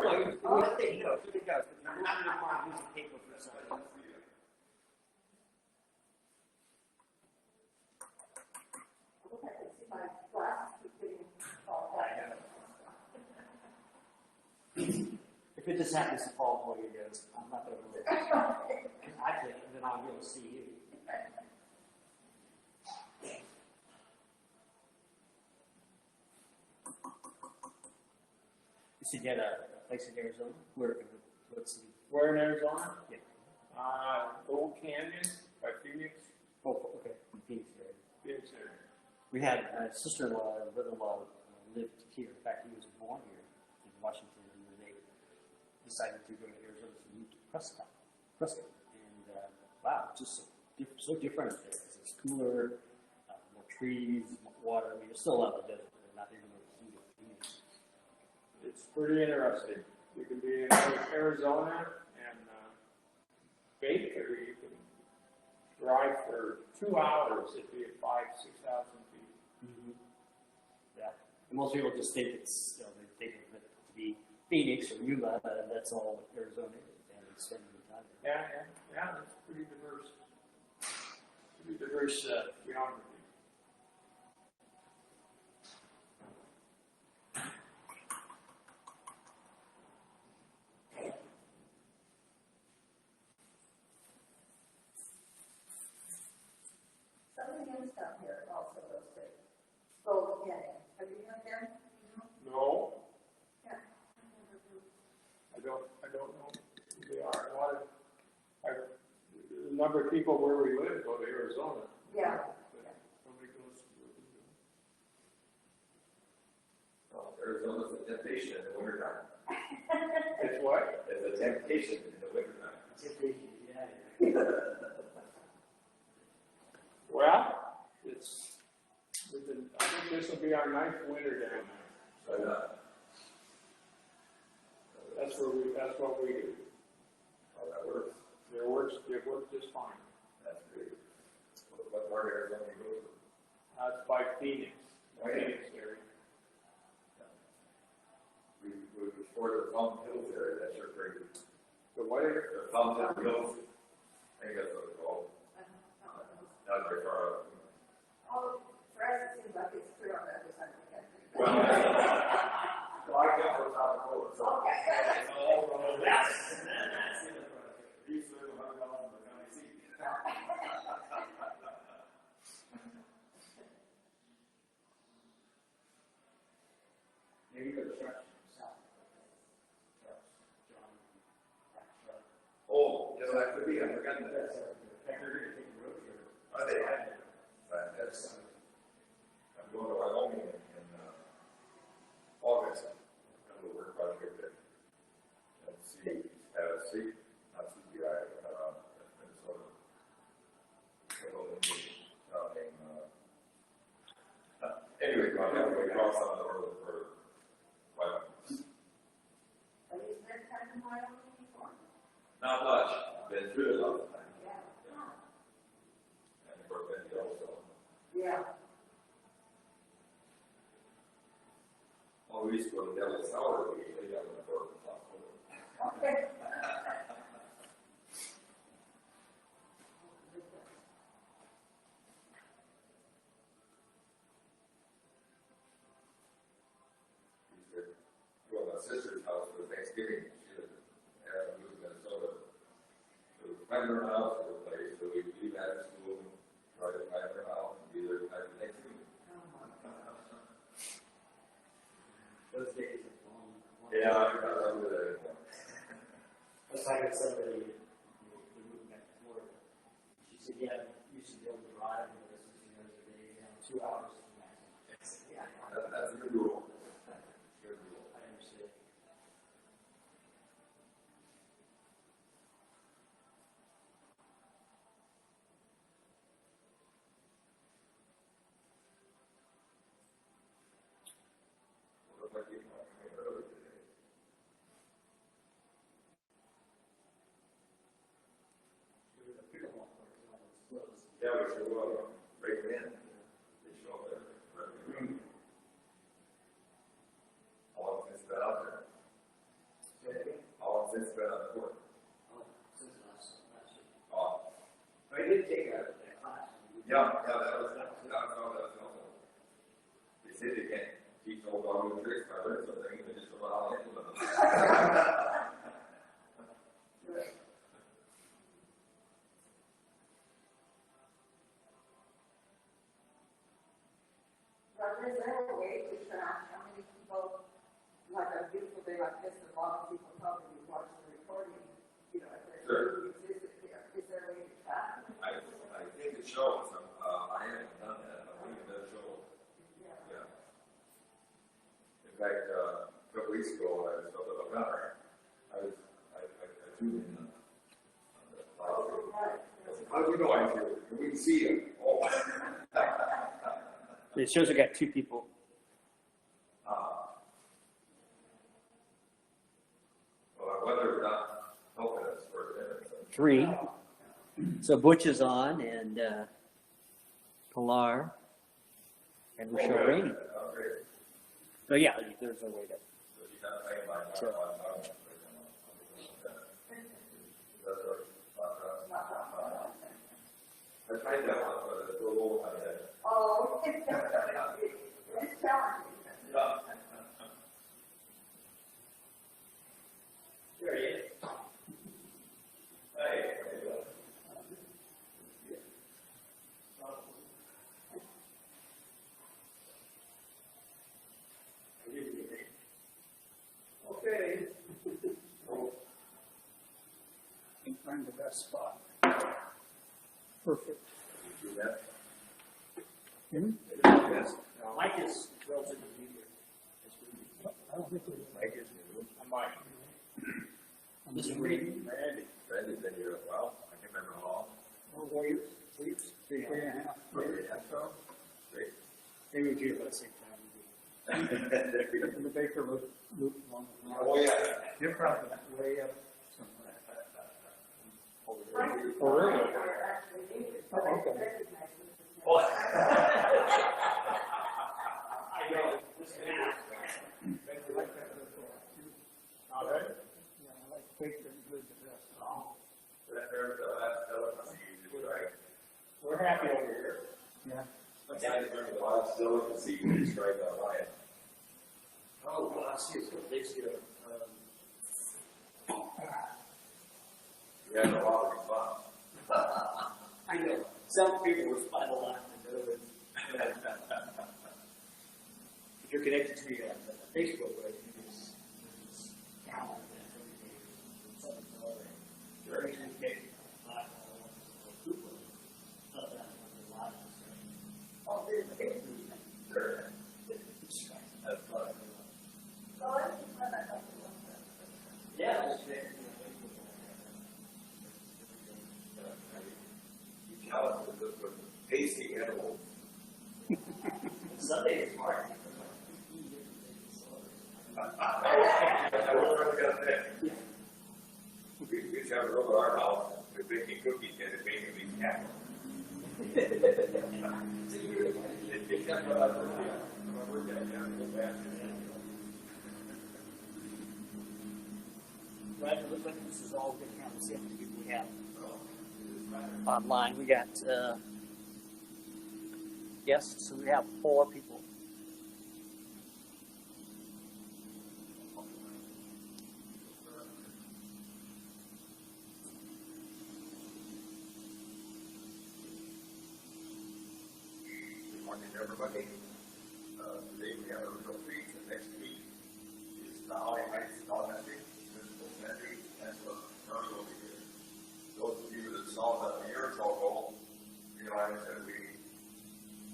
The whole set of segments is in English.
no, you take notes. You take notes. But you want to find a piece of paper for something. If it just happens to fall where you go, I'm not going to look. Actually, then I'll be able to see you. You said you had a place in Arizona? Where in Arizona? Yeah. Gold Canyon by Phoenix. Oh, okay. Phoenix area. Phoenix area. We had a sister-in-law and brother-in-law lived here. In fact, he was born here in Washington, and then they decided to go to Arizona to move to Prescott. And wow, just so different up there. It's cooler, more trees, more water. I mean, there's still a lot of desert, but not even the heat of Phoenix. It's pretty interesting. You can be in Arizona and bake, or you can drive for 2 hours if you have 5,000 to 6,000 feet. Mm-hmm. Yeah, and most people just think it's they think of it to be Phoenix or Yuma, and that's all Arizona is, and it's spending the time there. Yeah. It's pretty diverse. Pretty diverse geography. Something else down here also looks good. Gold Canyon. Have you been there? No, Yeah. I don't know who they are. A number of people where we live go to Arizona. Yeah. Somebody goes to Arizona's a temptation in the wintertime. It's what? It's a temptation in the wintertime. Well, I think this will be our 9th winter down there. So, That's what we do. how that works. It works just fine. That's great. What part of Arizona do you go to? It's by Phoenix. Oh, yeah. Phoenix area. We explored the Fountain Hills area. That's your crazy. The what area? The Fountain Hills. I think that's what it's called. Not very far out. Oh, for us, it seems like it's clear on the other side of the country. Well, I come from South Dakota, so Okay. it's all from the west. We used to live 100 miles from the county seat. Maybe you go to Sharp South. John, Oh, yes, that could be. I forgot that. Pecker, take the road here. Oh, they had it. But that's, I'm going to Wyoming in August. I'm going to work project there. And see, not CPI, Minnesota. Anyway, I'm going to cross on the road for Wyoming. Have you spent time in Wyoming before? Not much. Been through it a lot of times. Yeah. And of course, been Yellowstone. Yeah. Oh, we used to go to Devil's Tower. We usually got in the North and South Dakota. Okay. We used to go to my sister's house for Thanksgiving. She lived in Minnesota. So we find her house for the place. So we leave out of school and try to find her house and be there after Thanksgiving. Those days are long. Yeah, I remember that. That's like somebody we moved back to Florida. She said, "Yeah, you should be able to drive and this is a day, 2 hours is the maximum." Yeah, That's a good rule. Good rule. I understand. Looked like you came early today. Yeah, we should go break it in. They show up there. How long has it been out there? since been on the court. Oh, since last year. Oh, I did take a class. yeah, that was also. They say they can't teach old dog new tricks, but I learned something, they just allow it. Roger, is there a way to track how many people, like a beautiful day like this, a lot of people probably watch the recording, you know, if Sure. there existed here. Is there a way to track? I think it shows, I haven't done that, I think it does show. Yeah. Yeah. In fact, a couple weeks ago, I was a little better. I tuned in on the cloud. Right. How do you know I'm here? We can see you. Oh. It shows I got 2 people. Well, weather's not helping us for a minute. 3. So Butch is on, and Pilar, and Rochelle Rainey. Oh, great. So yeah, there's a way to. So you got to think about Sure. I tried that one, but it's a little out of that. Oh, it's challenging. Yeah. There he is. Hey. Okay. Find the best spot. Perfect. Do that. Mike is relatively new here. I don't think Mike is new. I'm Mike. This is Randy. Randy's been here a while. I can't remember how long. Oh, 4 years? 3 years? 3.5. Great. They moved here about the same time. In the Baker Loop one. Oh, yeah. You're probably way up somewhere. Right. Oh, really? Actually, needed, but I Okay. recognize this is Oh. I know. All right. Yeah, I like Baker and good the best. We're happy over here. Yeah. Oh, well, I see it's good. They see it. I know. Some people will find a lot to do with. If you're connected to me on Facebook, right, it's calendar and something other. Very good. Oh, really? Sure. That's fun. Well, let's just let that go for one second. Yeah. You tell us that this was tasty edible. Sunday is hard. That's what I was gonna say. We used to have a room at our house, we're baking cookies and it's making me happy. Right, it looks like this is all good now. Let's see how many people we have online. We got, yes, so we have 4 people. Good morning, everybody. Today we have a real treat. The next week is the Holly Heights Elementary Municipal Century, and so Murray will be here. Those of you that saw that a year or so ago realize that we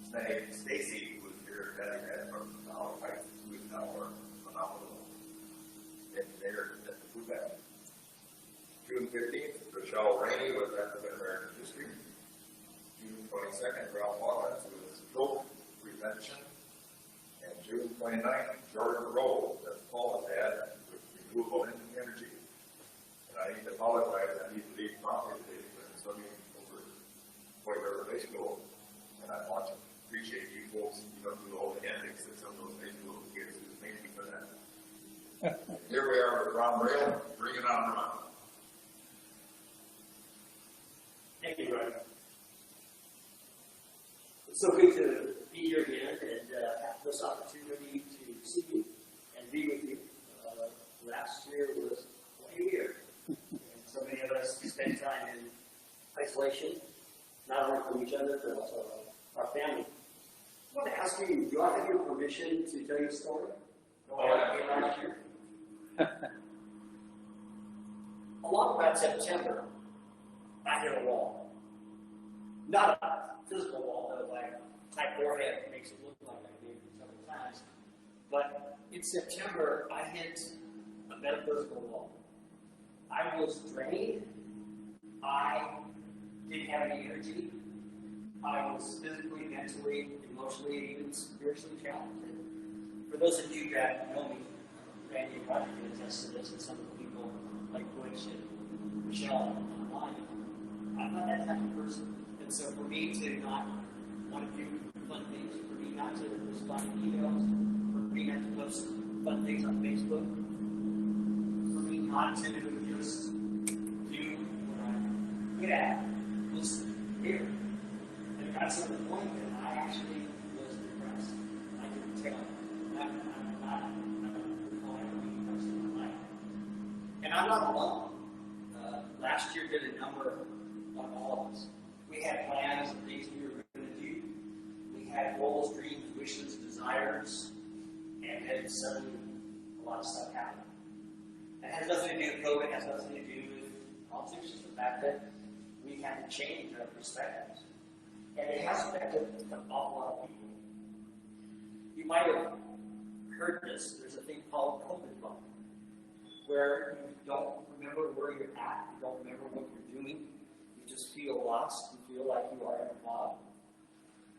snagged Stacy, who was here at from the Holly Heights, who is now our phenomenal engineer at the food bank. June 15th, Rochelle Rainey was at the American History. June 22nd, Rael Wallace was stroke prevention. And June 29th, Jordan Rose, that's Paula's dad, with renewable energy. And I need to apologize, I need to leave promptly today, because I'm studying over White River High School. And I want to appreciate you folks, you know, do all the antics that some of those high school kids do. Thank you for that. Here we are around Rael, bring it on around. Thank you, Brian. It's so good to be here again and have this opportunity to see you and be with you. Last year was quite a year. And so many of us spent time in isolation, not only from each other, but also our family. I want to ask you, do I have your permission to tell you a story? Last year? Along about September, I hit a wall. Not a physical wall, though, like type forehead makes it look like I did several times. But in September, I hit a metaphysical wall. I was drained. I didn't have any energy. I was physically, mentally, emotionally, and even spiritually challenged. For those of you that know me, Randy and Roger can attest to this, and some of the people like Butch and Michelle online, I'm not that type of person. And so for me to not want to do fun things, for me not to respond to emails, for me not to post fun things on Facebook, for me not to just do what I'm good at, was here. And it got to the point that I actually was depressed. I couldn't tell. And I'm not alone. Last year did a number on all of us. We had plans and things we were going to do. We had goals, dreams, wishes, desires, and then suddenly a lot of stuff happened. It has nothing to do with COVID, it has nothing to do with politics, just the fact that we had to change our perspectives. And it has affected an awful lot of people. You might have heard this. There's a thing called COVID bump, where you don't remember where you're at, you don't remember what you're doing, you just feel lost, you feel like you are in a fog.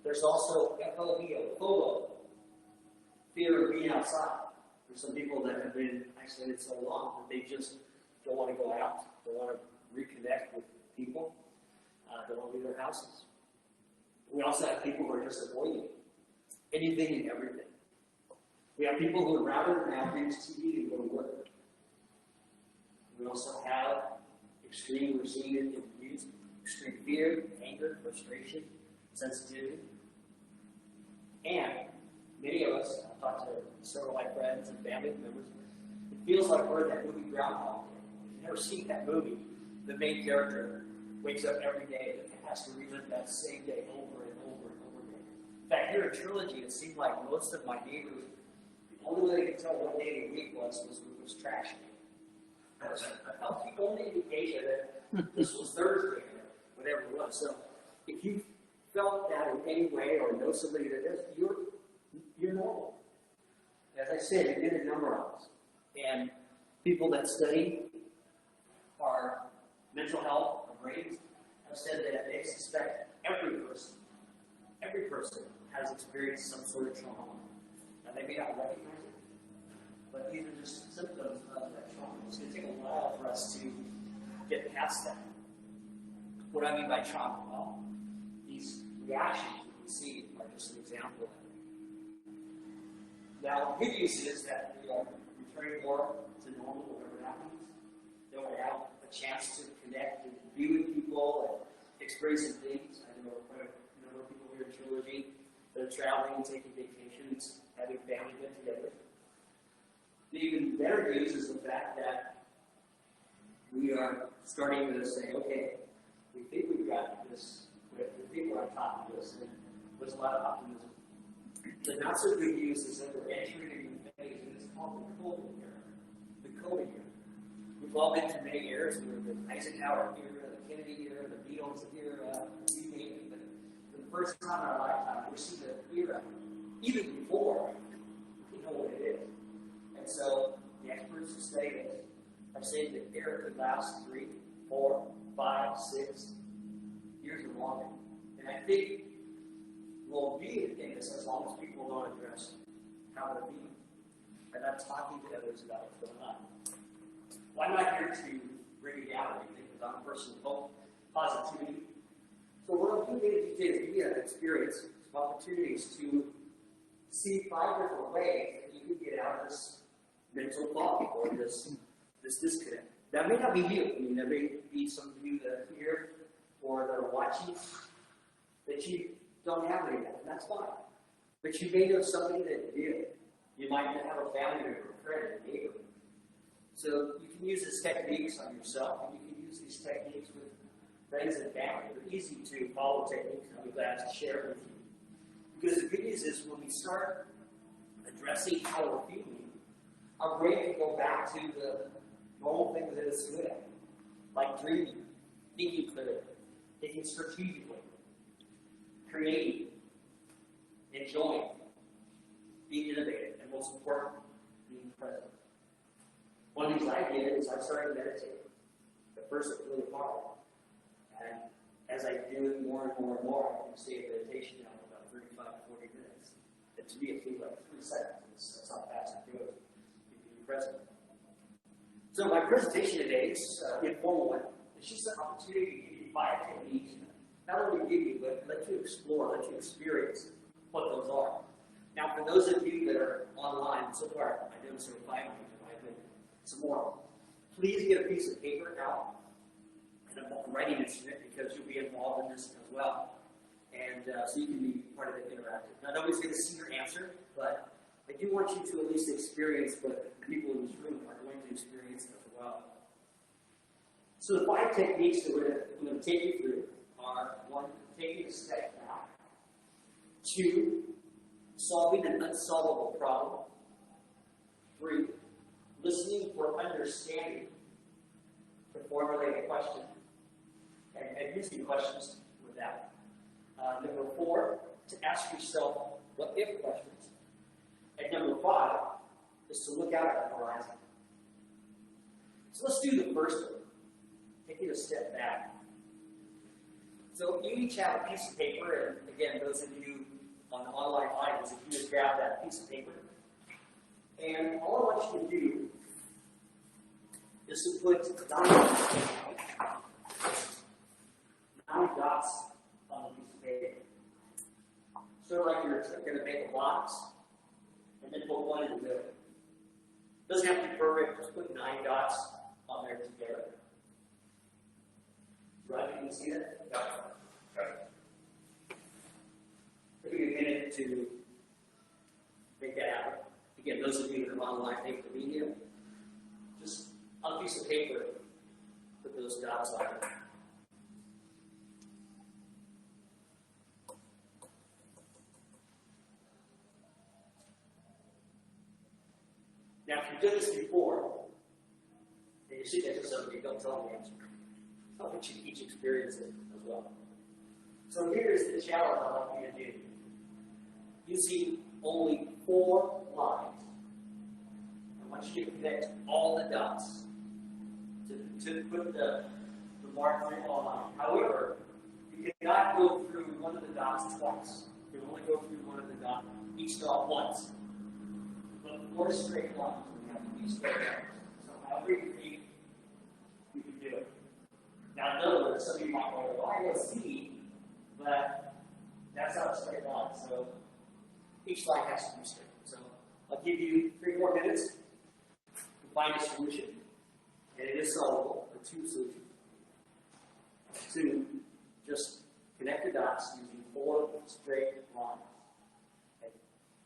There's also FOMO, fear of being outside. There's some people that have been isolated so long that they just don't want to go out, don't want to reconnect with people, don't want to leave their houses. We also have people who are just avoiding anything and everything. We have people who would rather now binge TV than go to work. We also have we're seeing it in youth, extreme fear, anger, frustration, sensitivity. And many of us, I've talked to several of my friends and family members, it feels like we're in that movie Groundhog Day. If you've never seen that movie, the main character wakes up every day and has to relive that same day over and over and over again. In fact, here in Trilogy, it seemed like most of my neighbors, the only way they could tell what day of the week was trash day. That was the only indication that this was Thursday or whatever it was. So if you felt that in any way or know somebody that is, you're normal. As I said, you did a number of us. And people that study our mental health, our brains, have said that they suspect every person has experienced some sort of trauma. Now they may not recognize it, but these are just symptoms of that trauma. It's going to take a while for us to get past that. What I mean by trauma? Well, these reactions that we see are just an example of it. Now, the good news is that we are returning more to normal, whatever happens. Then we have a chance to connect and be with people and experience some things. I know quite a number of people here in Trilogy that are traveling, taking vacations, having family get together. The even better news is the fact that we are starting to say, okay, we think we've got this, we think we're on top of this, and there's a lot of optimism. The not so good news is that we're entering a new phase, and it's called the COVID era. The COVID era. We've all been through many eras. We were the Eisenhower era, the Kennedy era, the Beatles era, you name it. But for the first time in our lifetime, we're seeing the era, even before we know what it is. And so the experts who study this are saying that the era could last 3, 4, 5, 6 years or longer. And I think we'll be in this as long as people don't address how they're being. They're not talking to others about what's going on. Well, I'm not here to bring you down or anything, because I'm a person of hope, positivity. So what I'm doing today is give you an experience, some opportunities to see 5 different ways that you can get out of this mental fog or this disconnect. That may not be you. I mean, there may be some of you that are here or that are watching that you don't have any of that, and that's fine. But you may know somebody that did. You might have a family member, a friend, a neighbor. So you can use these techniques on yourself, and you can use these techniques with friends and family. They're easy to follow techniques, and I'm glad to share it with you. Because the good news is when we start addressing how we're feeling, our brain can go back to the normal things that it's good at, like dreaming, thinking clearly, thinking strategically, creating, enjoying, being innovative, and most important, being present. One of the things I did is I started meditating. At first it was really hard. And as I do it more and more and more, I can stay in meditation now for about 35 to 40 minutes. And to me it feels like 3 seconds. That's how fast it goes. Being present. So my presentation today is an informal one. It's just an opportunity to give you 5 techniques. Not only give you, but let you explore, let you experience what those are. Now, for those of you that are online, so far I know sort of 5 people, some more. Please get a piece of paper out and a writing instrument because you'll be involved in this as well. And so you can be part of the interactive. Now, nobody's going to see your answer, but I do want you to at least experience what the people in this room are going to experience as well. So the 5 techniques that we're going to take you through are 1, taking a step back, 2, solving an unsolvable problem, 3, listening for understanding to formulate a question, and using questions with that. Number 4, to ask yourself what if questions. And number 5 is to look out at the horizon. So let's do the first one, taking a step back. So you each have a piece of paper, and again, those of you on the online audience, if you just grab that piece of paper, and all I want you to do is to put 9 dots on a piece of paper. Sort of like you're going to make a box and then put 1 in the middle. Doesn't have to be perfect, just put 9 dots on there together. Right, you can see that? Take a minute to make that happen. Again, those of you that are online, thank you for being here. Just on a piece of paper, put those dots on it. Now, if you've done this before, and you see that to somebody, don't tell them the answer. I want you to each experience it as well. So here's the challenge I want you to do. You see only 4 lines. I want you to connect all the dots to put the mark through all line. However, you cannot go through one of the dots twice. You can only go through one of the dots, each dot once. But 4 straight lines, you have to be straight lines. So however you think you can do it. Now, in other words, some of you might go, well, I go C, but that's not a straight line. So each line has to be straight. So I'll give you 3 more minutes to find a solution. And it is solvable for 2 solutions. 2, just connect the dots using 4 straight lines. Okay.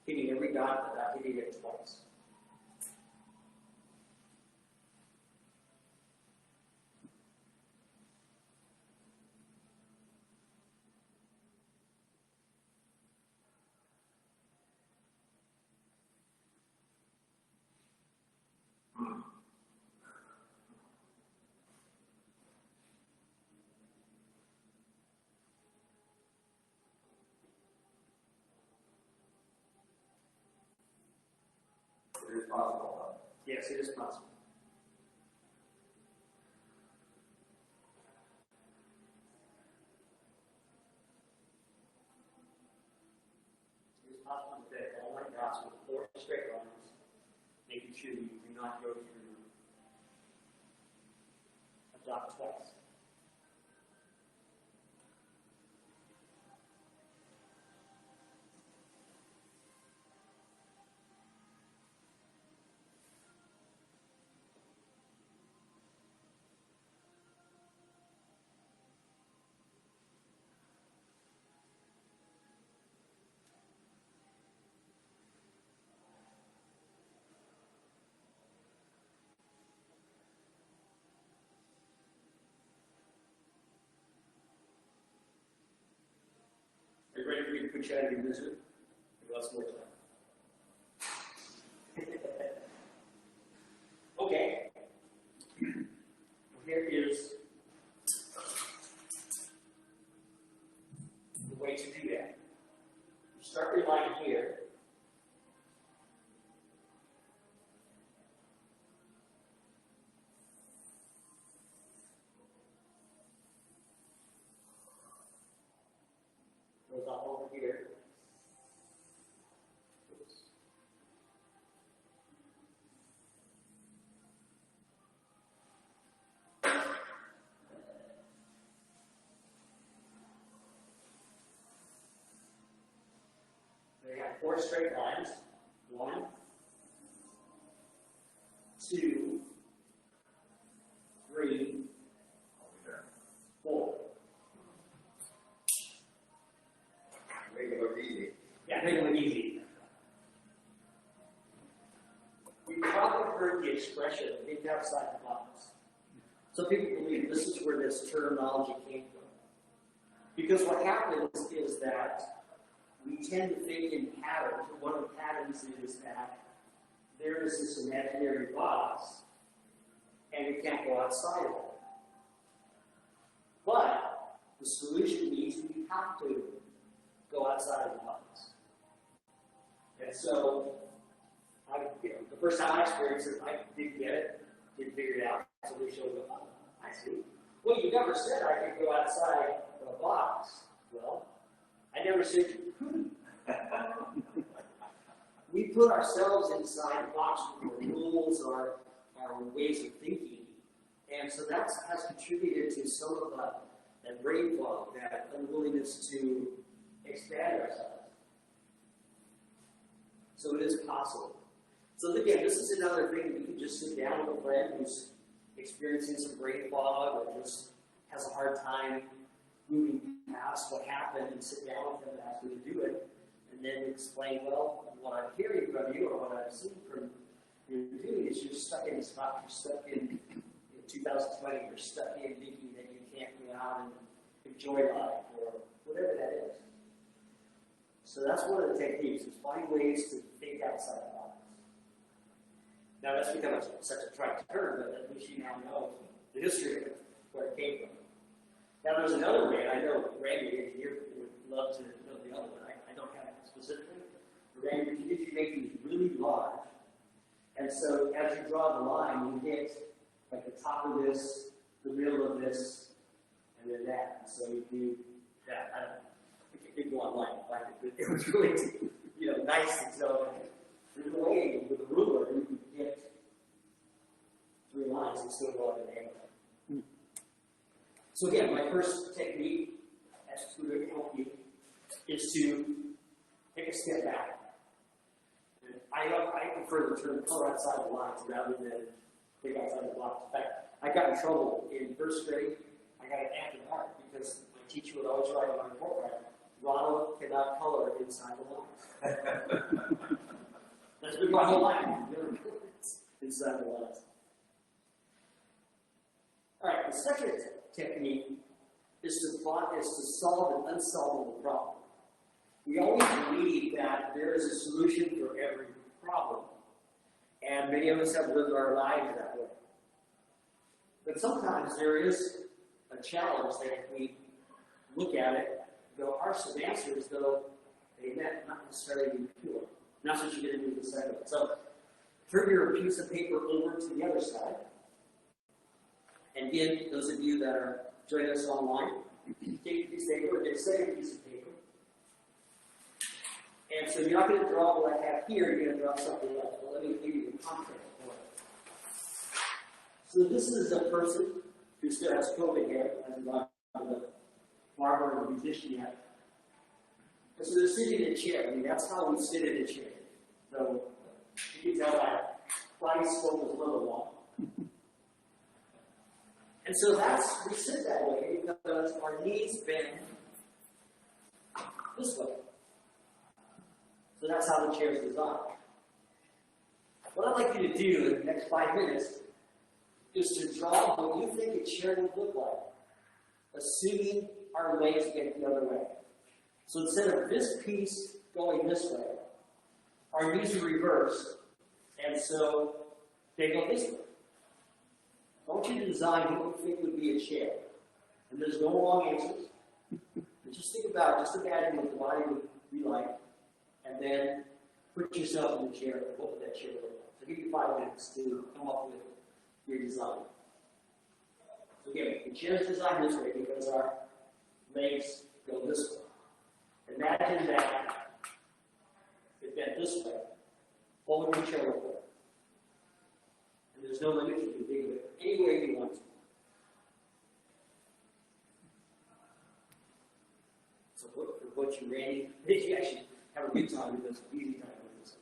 Hitting every dot without hitting it twice. It is possible. Yes, it is possible. It is possible to fit all my dots with 4 straight lines, making sure you do not go through a dot twice. Quit trying to be wizard. It was more time. Okay. Here is the way to do that. You start your line here. Goes up over here. Oops. They have 4 straight lines. 1, 2, 3, 4. Make it look easy. Yeah, make it look easy. We probably heard the expression, think outside the box. Some people believe this is where this terminology came from. Because what happens is that we tend to think in patterns. One of the patterns is that there is this imaginary box, and we can't go outside of it. But the solution means we have to go outside of the box. And so, the first time I experienced it, I didn't get it, didn't figure it out. So we showed them, oh, I see. Well, you never said I could go outside of a box. Well, I never said you couldn't. We put ourselves inside a box with our rules, our ways of thinking. And so that has contributed to some of that brain fog, that unwillingness to expand ourselves. So it is possible. So again, this is another thing that you can just sit down with a friend who's experiencing some brain fog or just has a hard time moving past what happened and sit down with them and ask them to do it. And then explain, well, what I'm hearing from you or what I've seen from you doing is you're stuck in a spot, you're stuck in 2020, you're stuck in thinking that you can't go out and enjoy life or whatever that is. So that's one of the techniques, is find ways to think outside the box. Now that's become such a trite term, but at least you now know the history of it, where it came from. Now there's another way, and I know Randy, if you would love to know the other one, I don't have it specifically. But Randy, if you make these really large, and so as you draw the line, you hit like the top of this, the middle of this, and then that. And so you do that. I don't know. You can go online and find it, but it was really, nice. And so there's a way with a ruler you can get 3 lines and still go up in the angle. So again, my first technique, as to help you, is to take a step back. And I prefer the term color outside the lines rather than think outside the box. In fact, I got in trouble in first grade. I got an F in art because my teacher would always write on my report card, Ronald cannot color inside the lines. That's been my whole life. Never inside the lines. All right, the second technique is to solve an unsolvable problem. We always believe that there is a solution for every problem, and many of us have lived our lives that way. But sometimes there is a challenge that if we look at it, there are some answers, though they may not necessarily be pure. That's what you're going to do in the second one. So turn your piece of paper over to the other side. And again, those of you that are joining us online, take a piece of paper, get a second piece of paper. And so you're not going to draw what I have here, you're going to draw something else. Well, let me give you the context for it. So this is a person who still has COVID hair, as not a barber or a musician yet. And so they're sitting in a chair. I mean, that's how we sit in a chair. So you can tell my body scope is a little long. And so we sit that way because our knees bend this way. So that's how the chair is designed. What I'd like you to do in the next 5 minutes is to draw what you think a chair would look like, assuming our legs get the other way. So instead of this piece going this way, our knees are reversed, and so they go this way. I want you to design what you think would be a chair. And there's no wrong answers. But just think about it, just imagine what the body would be like, and then put yourself in the chair, and what would that chair look like? So I'll give you 5 minutes to come up with your design. So again, the chair is designed this way because our legs go this way. Imagine that it bent this way. What would your chair look like? And there's no limit, you can think of it any way you want to. So for what you Randy, you actually have a good time with this, easy time with this.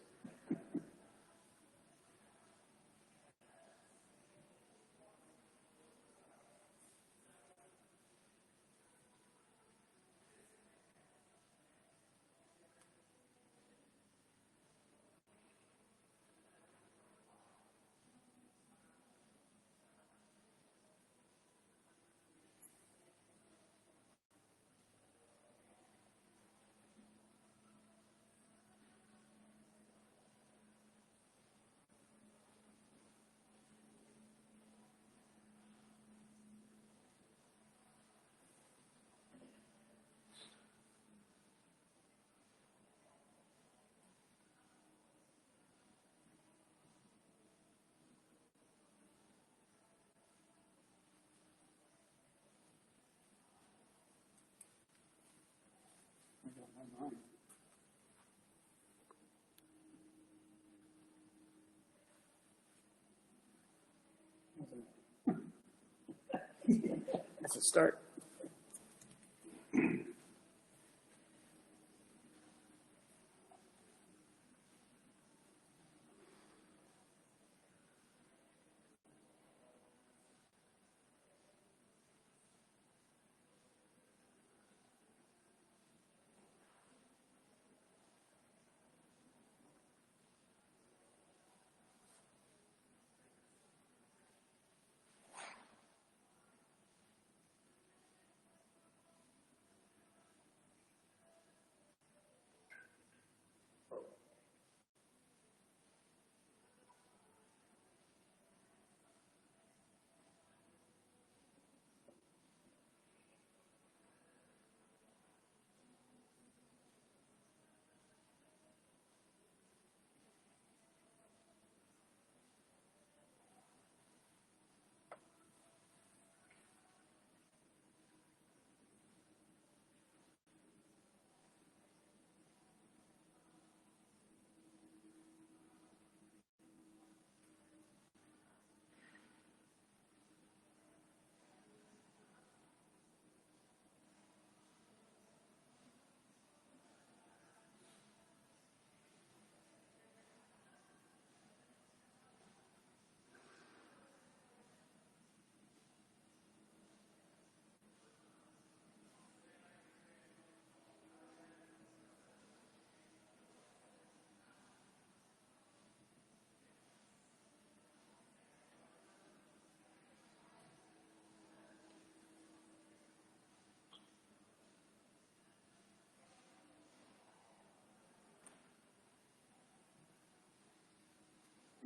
That's a start.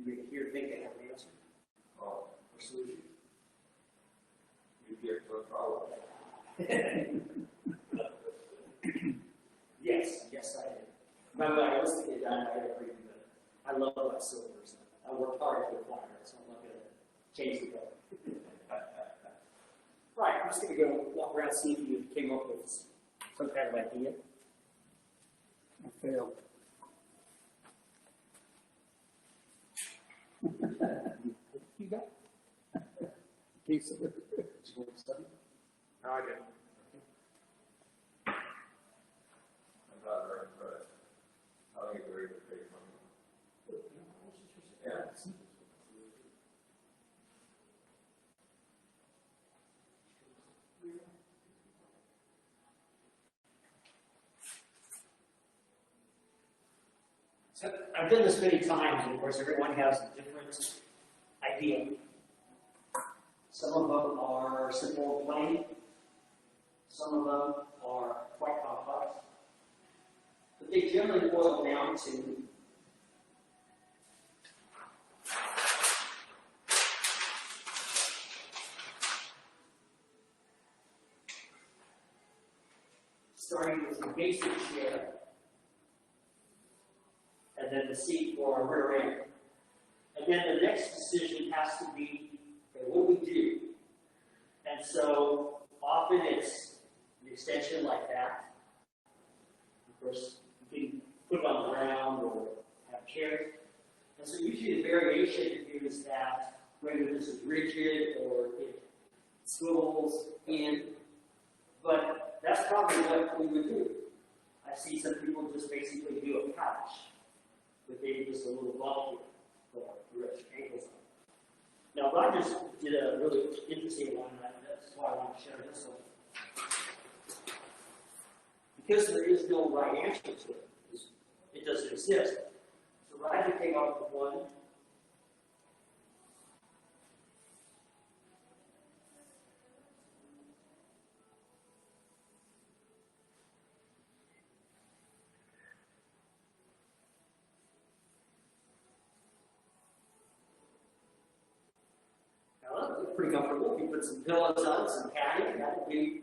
You here think they have an answer Oh, or solution? you get the problem. Yes, I did. By the way, I was thinking that I had a pretty good. I love my silvers. I worked hard to acquire it, so I'm not going to change the color. Right, I'm just going to go walk around, see if you came up with some kind of idea. I failed. You got Piece of it. study? No, I didn't. I'm not very impressed. I think it's very good pay money. Yeah. So I've done this many times, and of course everyone has a different idea. Some of them are simple and plain. Some of them are quite complex. but they generally boil down to starting with the basic chair, and then the seat for a rear end. And then the next decision has to be, okay, what do we do? And so often it's an extension like that. Of course, you can put it on the ground or have chairs. And so usually the variation is that whether this is rigid or it swivels in, but that's probably what we would do. I see some people just basically do a couch with maybe just a little bump here for the rest of the ankles on. Now, Rogers did a really interesting one, and that's why I want to share this one. Because there is no right answer to it, it doesn't exist. So Roger came up with one. Now, that's pretty comfortable. If you put some pillows on, some padding, that would be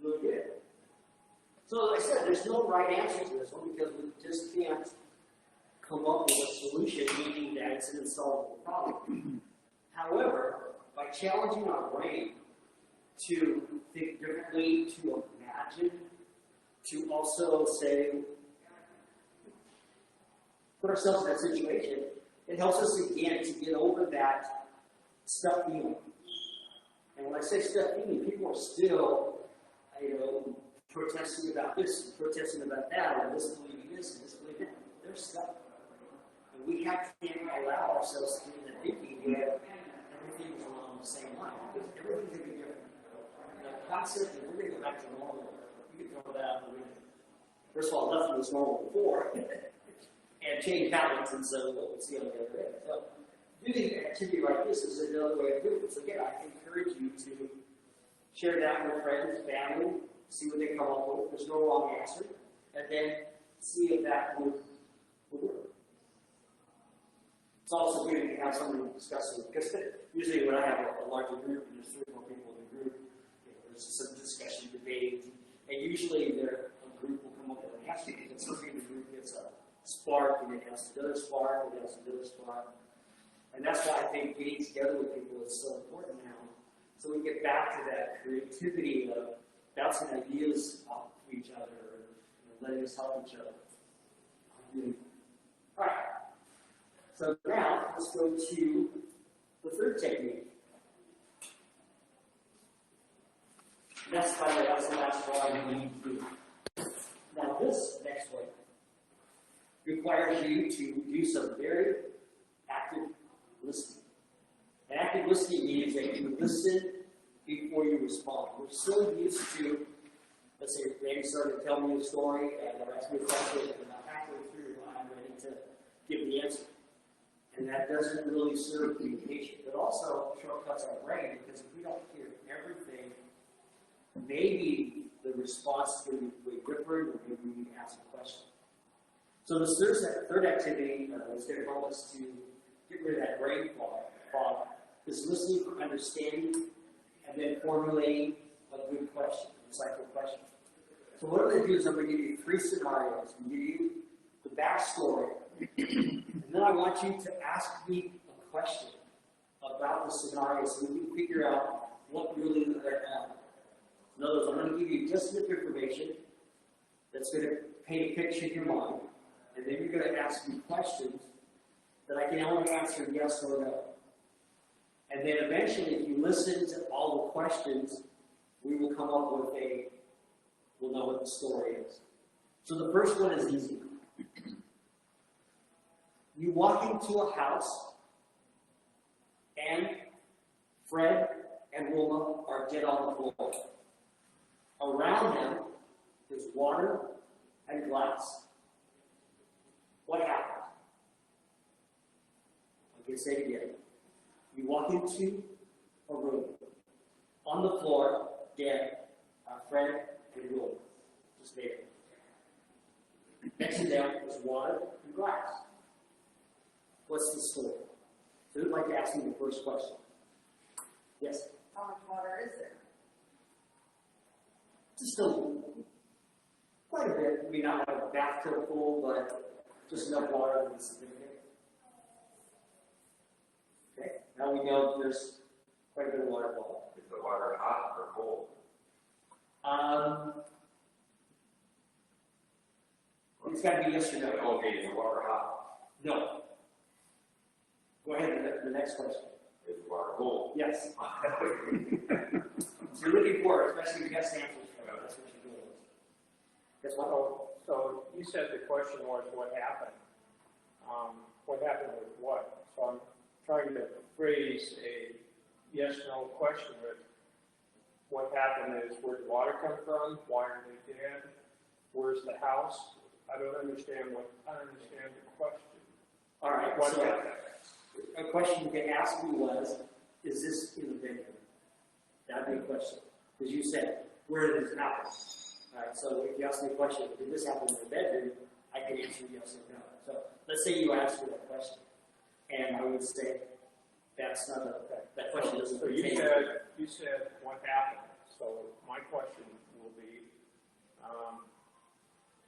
really good. So, like I said, there's no right answer to this one because we just can't come up with a solution, meaning that it's an unsolvable problem. However, by challenging our brain to think differently, to imagine, to also say, put ourselves in that situation, it helps us again to get over that stuck feeling. And when I say stuck feeling, people are still, protesting about this, and protesting about that, or disbelieving this, and disbelieving that. They're stuck. And we have to allow ourselves to be in the thinking where everything is along the same line, because everything can be different. The concept that we're going to go back to normal, you can throw that out the window. First of all, nothing was normal before, and change happens, and so we'll see on the other end. So, doing an activity like this is another way of doing it. So again, I encourage you to share that with friends, family, see what they come up with. There's no wrong answer. And then see if that would work. It's also good to have somebody discuss it, because usually when I have a larger group and there's 3 or 4 people in the group, there's some discussion, debate, and usually a group will come up with an answer, because somebody in the group gets a spark, and it has another spark, and it has another spark. And that's why I think getting together with people is so important now. So we get back to that creativity of bouncing ideas off of each other and letting us help each other. All right. So now let's go to the third technique. That's, by the way, that's the last one we need to do. Now this next one requires you to do some very active listening. And active listening means that you listen before you respond. We're so used to, let's say, Randy started to tell me a story, and they're asking me a question, and about halfway through, I'm ready to give the answer. And that doesn't really serve communication. It also shortcuts our brain, because if we don't hear everything, maybe the response is going to be way different, or maybe we need to ask a question. So this third activity is going to help us to get rid of that brain fog, is listening for understanding, and then formulating a good question, insightful question. So what I'm going to do is I'm going to give you 3 scenarios. I'm going to give you the backstory, and then I want you to ask me a question about the scenario so we can figure out what really went on. In other words, I'm going to give you just enough information that's going to paint a picture in your mind, and then you're going to ask me questions that I can only answer yes or no. And then eventually, if you listen to all the questions, we will come up with we'll know what the story is. So the first one is easy. You walk into a house, and Fred and Wilma are dead on the floor. Around them is water and glass. What happened? I can say it again. You walk into a room. On the floor, dead, are Fred and Wilma. Just there. Next to them is water and glass. What's the story? So who'd like to ask me the first question? Yes? How much water is there? Just quite a bit. I mean, not like a bathtub full, but just enough water to be significant. Okay, now we know there's quite a bit of water involved. Is the water hot or cold? It's got to be yes or no. Okay, is the water hot? No. Go ahead, the next question. Is the water cold? Yes. So you're looking for, especially guest answers for it. That's what you're doing. Guess what? So you said the question was what happened? What happened with what? So I'm trying to phrase a yes/no question with what happened is where did water come from? Why are they dead? Where's the house? I don't understand the question. All right. What So happened? a question you could ask me was, is this in the bedroom? That'd be a question. Because you said, where did this happen? All right, so if you ask me a question, did this happen in the bedroom? I can answer yes or no. So let's say you asked me that question, and I would say, that's not that question doesn't So pertain. you said what happened. So my question will be,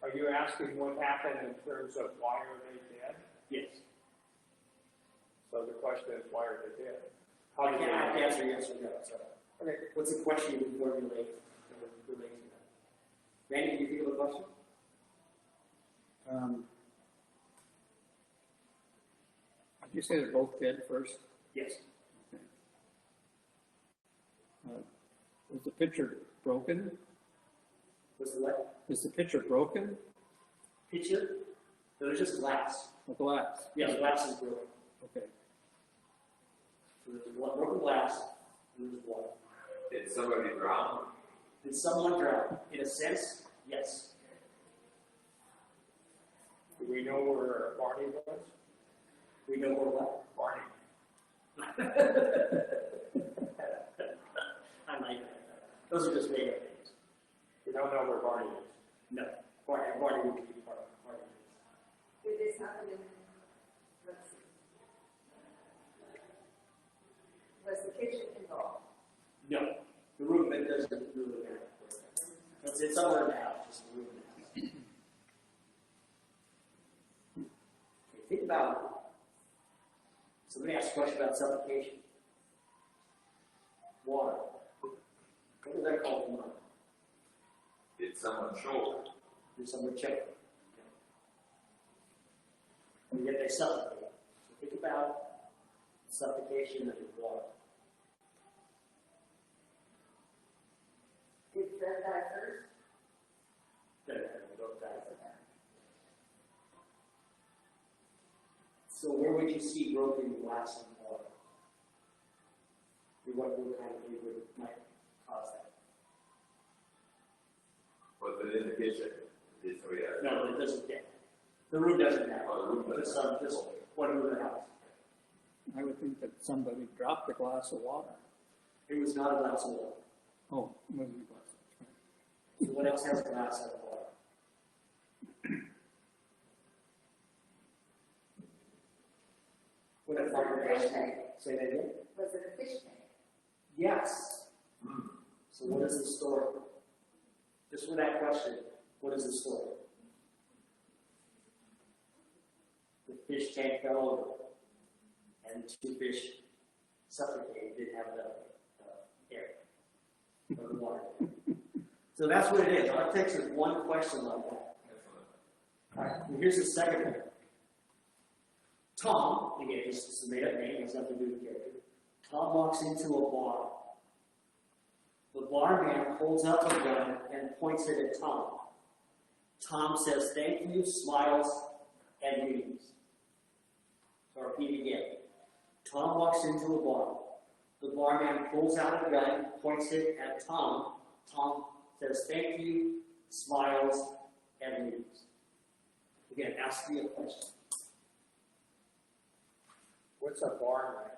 are you asking what happened in terms of why are they dead? Yes. So the question is why are they dead? I can't have to answer yes or no. So Okay. what's the question you would formulate that would relate to that? Randy, can you think of a question? Did you say they're both dead first? Yes. Is the pitcher broken? What's the what? Is the pitcher broken? Picture? No, there's just glass. The glass? Yeah, the glass is broken. Okay. So there's broken glass, and there's water. Did somebody drown? Did someone drown? In a sense, yes. Do we know where Barney was? We know where what? Barney. I like that. Those are just made up names. We don't know where Barney is. No. Barney would be part of Barney. Did this happen in, let's see. Was the kitchen involved? No. The room, it doesn't really matter. It's somewhere in the house, just the room in the house. Okay, think about, somebody asked a question about suffocation. Water. What does that call for water? Did someone choke? Did someone check? And yet they suffocate. So think about suffocation of water. Did Fred die first? So where would you see broken glass and water? What kind of thing might cause that? Was it in the kitchen? Did somebody have? No, it doesn't get. The room doesn't have. Oh, the room doesn't Just one room in the house. I would think that somebody dropped a glass of water. It was not a glass of water. Oh, it wasn't a glass. So what else has a glass of water? What if I Fish tank. say that again? Was it a fish tank? Yes. So what is the story? Just for that question, what is the story? The fish tank fell over, and the two fish suffocated, didn't have the air or the water. So that's what it is. All it takes is one question like that. All right, and here's the second one. Tom, again, this is a made-up name, has nothing to do with the character. Tom walks into a bar. The barman holds up a gun and points it at Tom. Tom says, "Thank you," smiles, and leaves. So I'll repeat again. Tom walks into a bar. The barman pulls out a gun, points it at Tom. Tom says, "Thank you," smiles, and leaves. Again, ask me a question. What's a barman?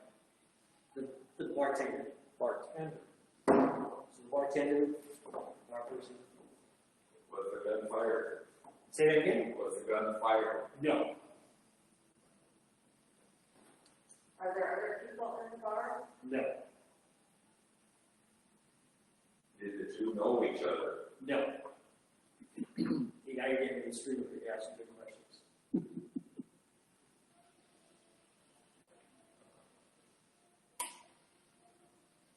The bartender. Bartender. So the bartender, bar person. Was the gun fired? Say that again? Was the gun fired? No. Are there other people in the bar? No. Did the two know each other? No. Now you're getting extremely asking good questions.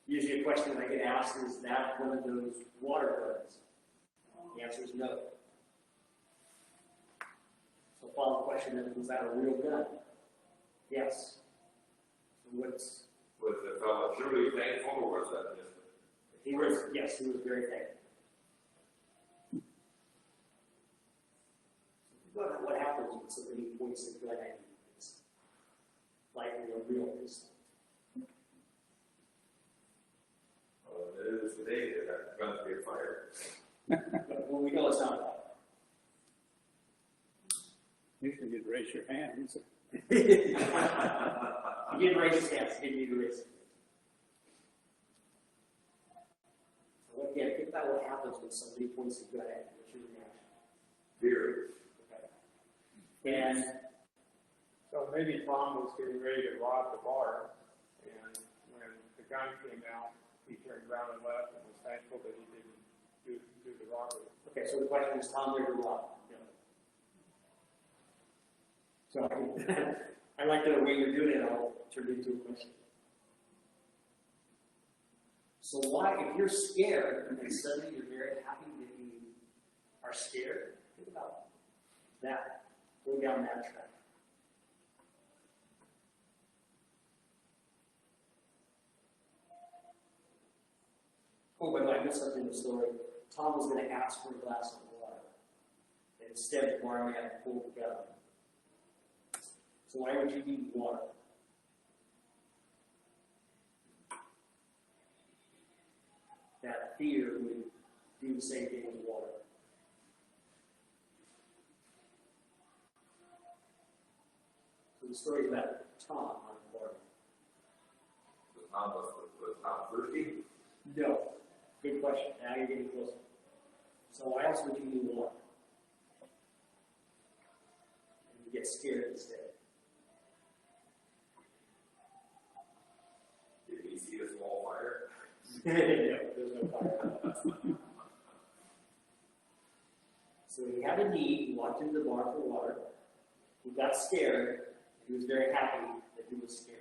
Usually a question I get asked is that one of those water guns? The answer is no. So follow-up question is, was that a real gun? Yes. So what's, Was the fellow truly thankful, or was that just? he was, yes, he was very thankful. What happens when somebody points a gun at you? It's likely a real pistol. It is today that guns get fired. But when we know it's not that. Usually you'd raise your hands. He didn't raise his hands, he didn't need to raise it. So again, think about what happens when somebody points a gun at you. What's your reaction? Fear. Okay. And So maybe Tom was getting ready to rob the bar, and when the gun came out, he turned around and left and was thankful that he didn't do the robbery. okay, so the question is, Tom there to rob? No. So I like the way you're doing it. I'll turn it into a question. So why, if you're scared and suddenly you're very happy that you are scared, think about that. Go down that track. Oh, by the way, I missed something in the story. Tom was going to ask for a glass of water. And instead, Barney had to pull the gun. So why would you need water? That fear would do the same thing with water. So the story is about Tom on the water. Was Tom thirsty? No. Good question. Now you're getting closer. So why else would you need water? And you get scared instead. Did he see a small fire? No, there's no fire. So he had a need, he walked into the bar for water, he got scared, he was very happy that he was scared.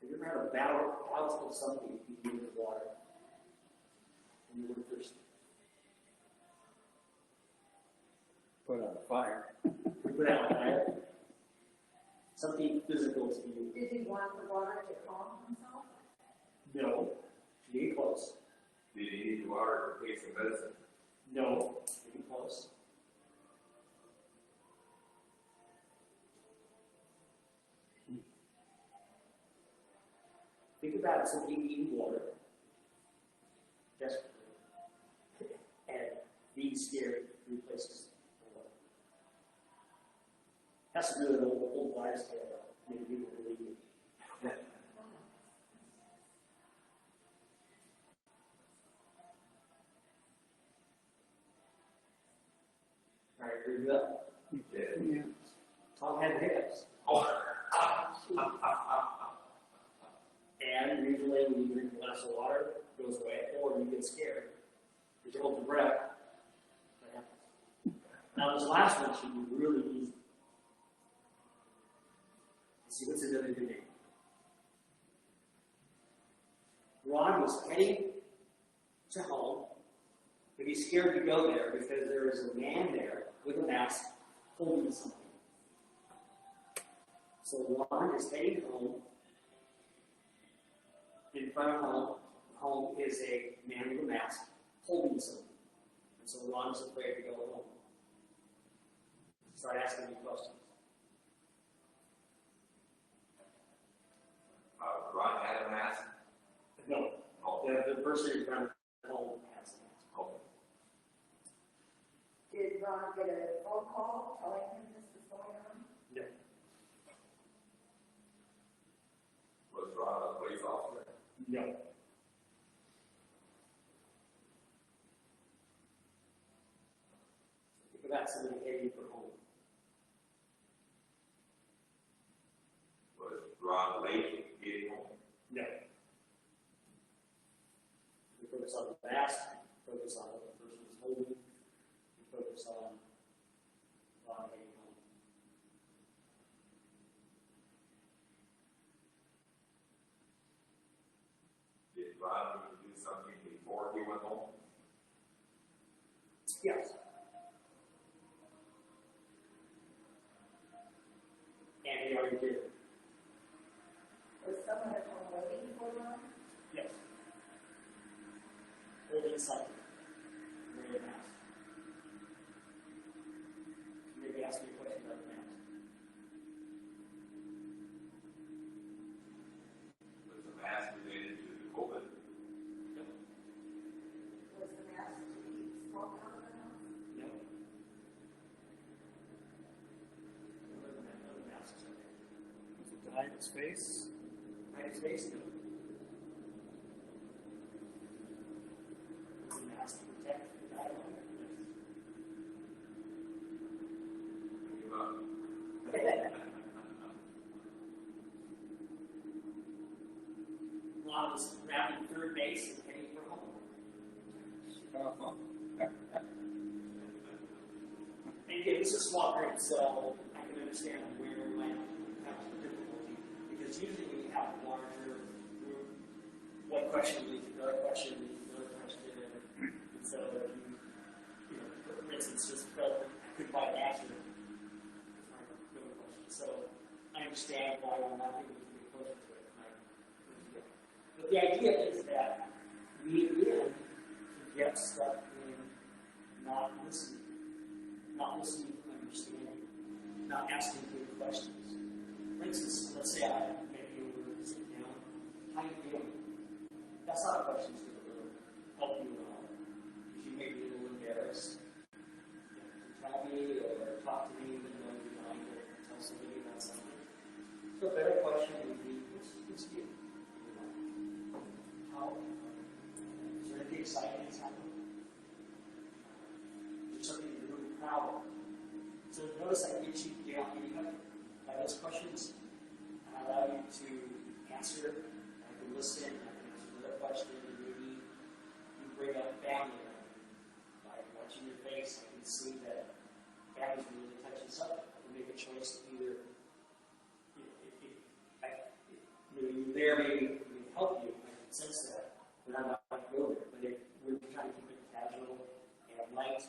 Have you ever had a bout of something you needed water and you were thirsty? Put out a fire. Put out a fire. Something physical to you. Did he want the water to calm himself? No. Getting close. Did he need water to take some medicine? No. Getting close. Think about somebody needing water, desperately, and being scared to places for water. That's a really old wives' tale, though. Many people believe it. All right, here we go. Yeah. Tom had hiccups. And usually when you drink a glass of water, it goes away, or you get scared. You hold your breath. That happens. Now this last one should be really easy. Let's see, what's his other good name? Ron was heading to home, but he's scared to go there because there is a man there with a mask holding something. So Ron is heading home. In front of home is a man with a mask holding something. And so Ron is afraid to go home. Start asking me questions. Ron had a mask. No. Oh. The person in front of home has a mask. Oh. Did Ron get a phone call telling him this was going on? No. Was Ron a police officer? No. somebody heading for home. Was Ron late getting home? No. We focus on the mask, we focus on what the person is holding, we focus on Ron heading home. Did Ron need to do something before he went home? Yes. And he already did. Was someone at home waiting for them? Yes. Holding something. Wearing a mask. Maybe ask me a question about the mask. Was the mask related to the COVID? No. Was the mask to keep smoke out of the house? No. No masks are there. Does it hide its face? Hide his face? No. Was the mask to protect the dialogue? Give up. Yes. Ron was rounding third base and heading for home. Oh, And again, this is small group, so I can understand where we might have some difficulty. Because usually when you have a larger group, one question leads to another question, leads to another question. And so if you know, for instance, just felt I couldn't find an answer, it's not another question. So I understand why we're not able to get closer to it. But the idea is that we again get stuck in not listening to understanding, not asking good questions. For instance, let's say I met you over sitting down, how you feeling? That's not a question that's going to really help you at all. Because you may be a little embarrassed to tell me or talk to me even though you're not going to tell somebody about something. So a better question would be, what's you? How, is there anything exciting that's happening? There's something you're really proud of. So notice I get you down here by those questions. I allow you to answer. I can listen. I can answer another question. And maybe you bring up family. By watching your face, I can see that family's really touching something. I can make a choice to either, you there may help you. I can sense that. But I'm not going to go there. But if we're trying to keep it casual and light,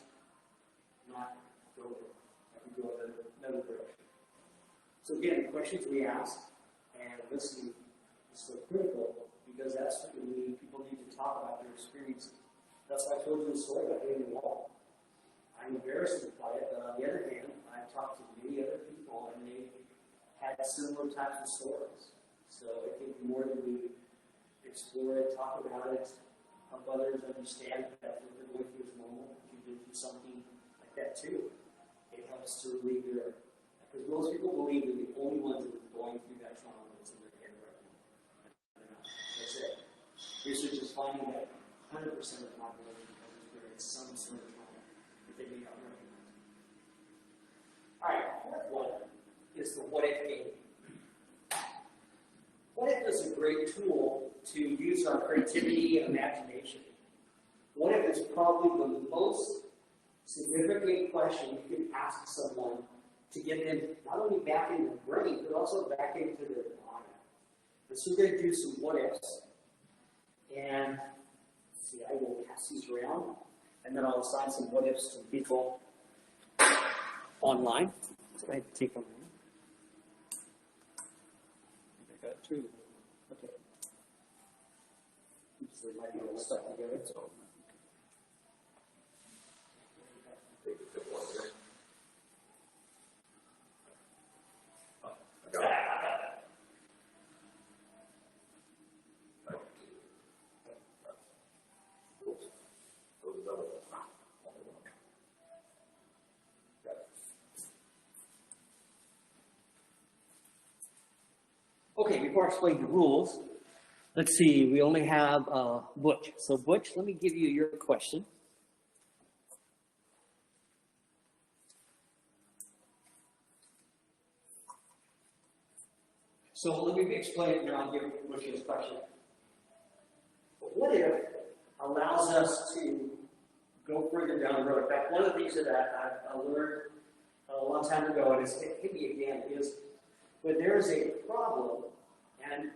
not go there. I can go another direction. So again, the questions we ask and listening is so critical because that's what people need to talk about their experiences. That's why I told you the story about hitting the wall. I'm embarrassed by it, but on the other hand, I've talked to many other people and they had similar types of stories. So I think the more that we explore it, talk about it, help others understand that what they're going through is normal. If you've been through something like that too, it helps to relieve their. Because most people believe they're the only ones that are going through that trauma that's in their head right now. That's it. Research is finding that 100% of the population has experienced some sort of trauma that they may not recognize. All right, fourth one is the what if game. What if is a great tool to use our creativity and imagination. What if is probably the most significant question you can ask someone to get them not only back in their brain, but also back into their mind. And so we're going to do some what ifs. And let's see, I will pass these around, and then I'll assign some what ifs to people online. So I take them. I got two. Okay. Oops, they might be all stuck together. So. Take the tip one here. Oh, I got it. Those double. Got it. Okay, before I explain the rules, let's see, we only have Butch. So Butch, let me give you your question. So let me explain it, and then I'll give Bush his question. But what if allows us to go further down the road? In fact, one of the things that I learned a long time ago, and it's hit me again, is when there is a problem and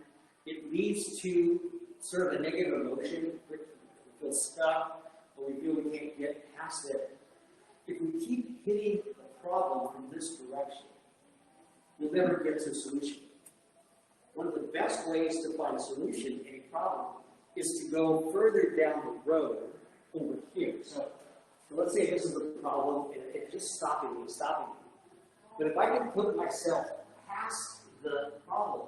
it leads to sort of a negative emotion, we feel stuck, or we feel we can't get past it. If we keep hitting the problem from this direction, we'll never get to a solution. One of the best ways to find a solution in a problem is to go further down the road over here. So let's say this is a problem, and it's just stopping me. But if I can put myself past the problem,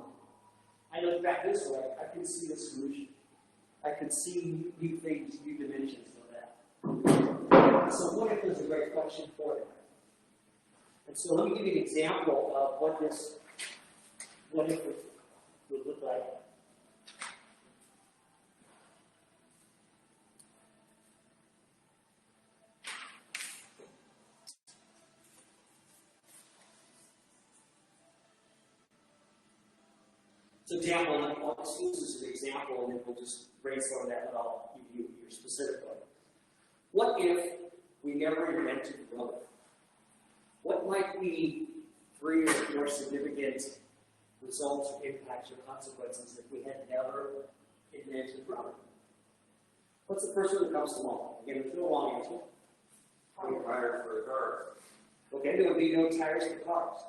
I look back this way, I can see the solution. I can see new things, new dimensions of that. So what if there's a great question for that? And so let me give you an example of what if would look like. So example, I'll just use this as an example, and then we'll just brainstorm that, and I'll give you your specific one. What if we never invented rubber? What might be 3 or 4 significant results, or impacts, or consequences if we had never invented rubber? What's the first one that comes to mind? Again, there's no wrong answer. No tires for the cars. Okay, there would be no tires for cars.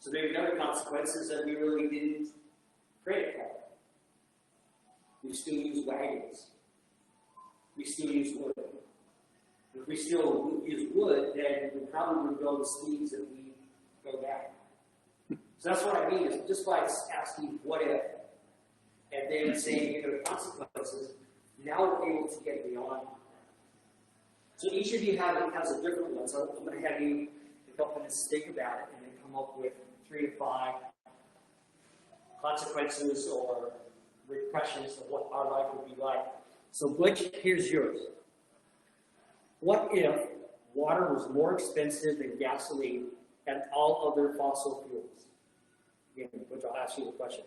So maybe another consequence is that we really didn't create a car. We still use wagons. We still use wood. If we still use wood, then we probably would go the speeds that we go back. So that's what I mean, is just by asking what if, and then saying the consequences, now we're able to get beyond that. So each of you has a different one. So I'm going to have you in a couple minutes think about it and then come up with 3 to 5 consequences or repercussions of what our life would be like. So Butch, here's yours. What if water was more expensive than gasoline and all other fossil fuels? Again, Butch, I'll ask you the question.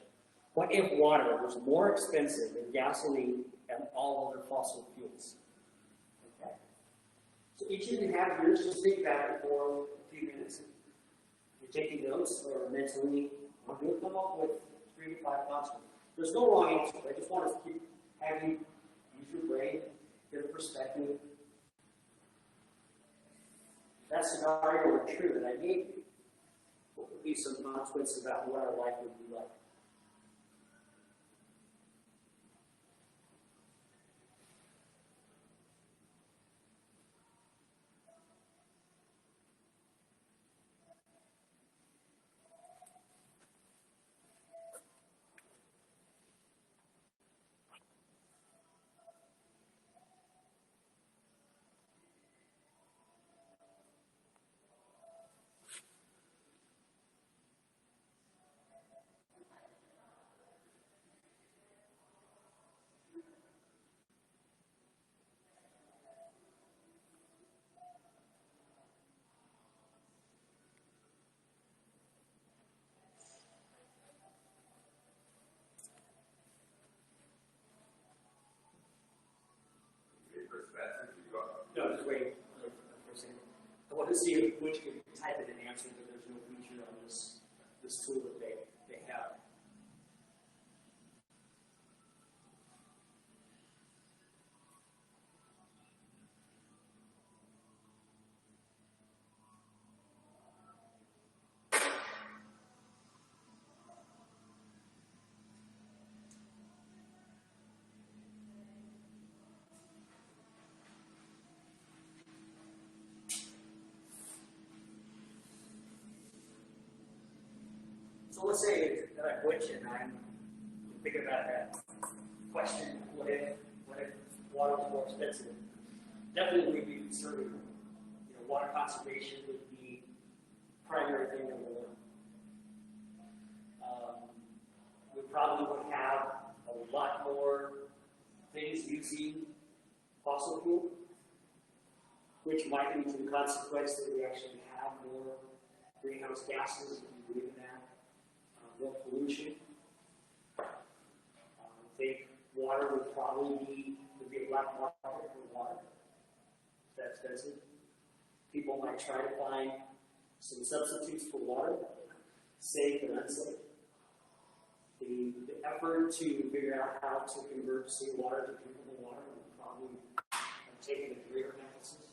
What if water was more expensive than gasoline and all other fossil fuels? Okay. So each of you have yours. Just think about it for a few minutes. If you're taking notes or mentally, I'm going to come up with 3 to 5 consequences. There's no wrong answer. I just want to have you use your brain, get a perspective. That scenario were true that I gave you, what would be some consequences about what our life would be like? No, just waiting for a second. I want to see if which can type in an answer, but there's no feature on this tool that they have. So let's say that I quit and I'm thinking about that question, what if water was more expensive? Definitely we'd be conserving. Water conservation would be primary thing number 1. We probably would have a lot more things using fossil fuel, which might lead to the consequence that we actually have more greenhouse gases, if you believe in that. more pollution. I think water would probably be a black market for water. That's expensive. People might try to find some substitutes for water, safe and unsafe. The effort to figure out how to convert seawater to drinkable water would probably have taken a greater emphasis.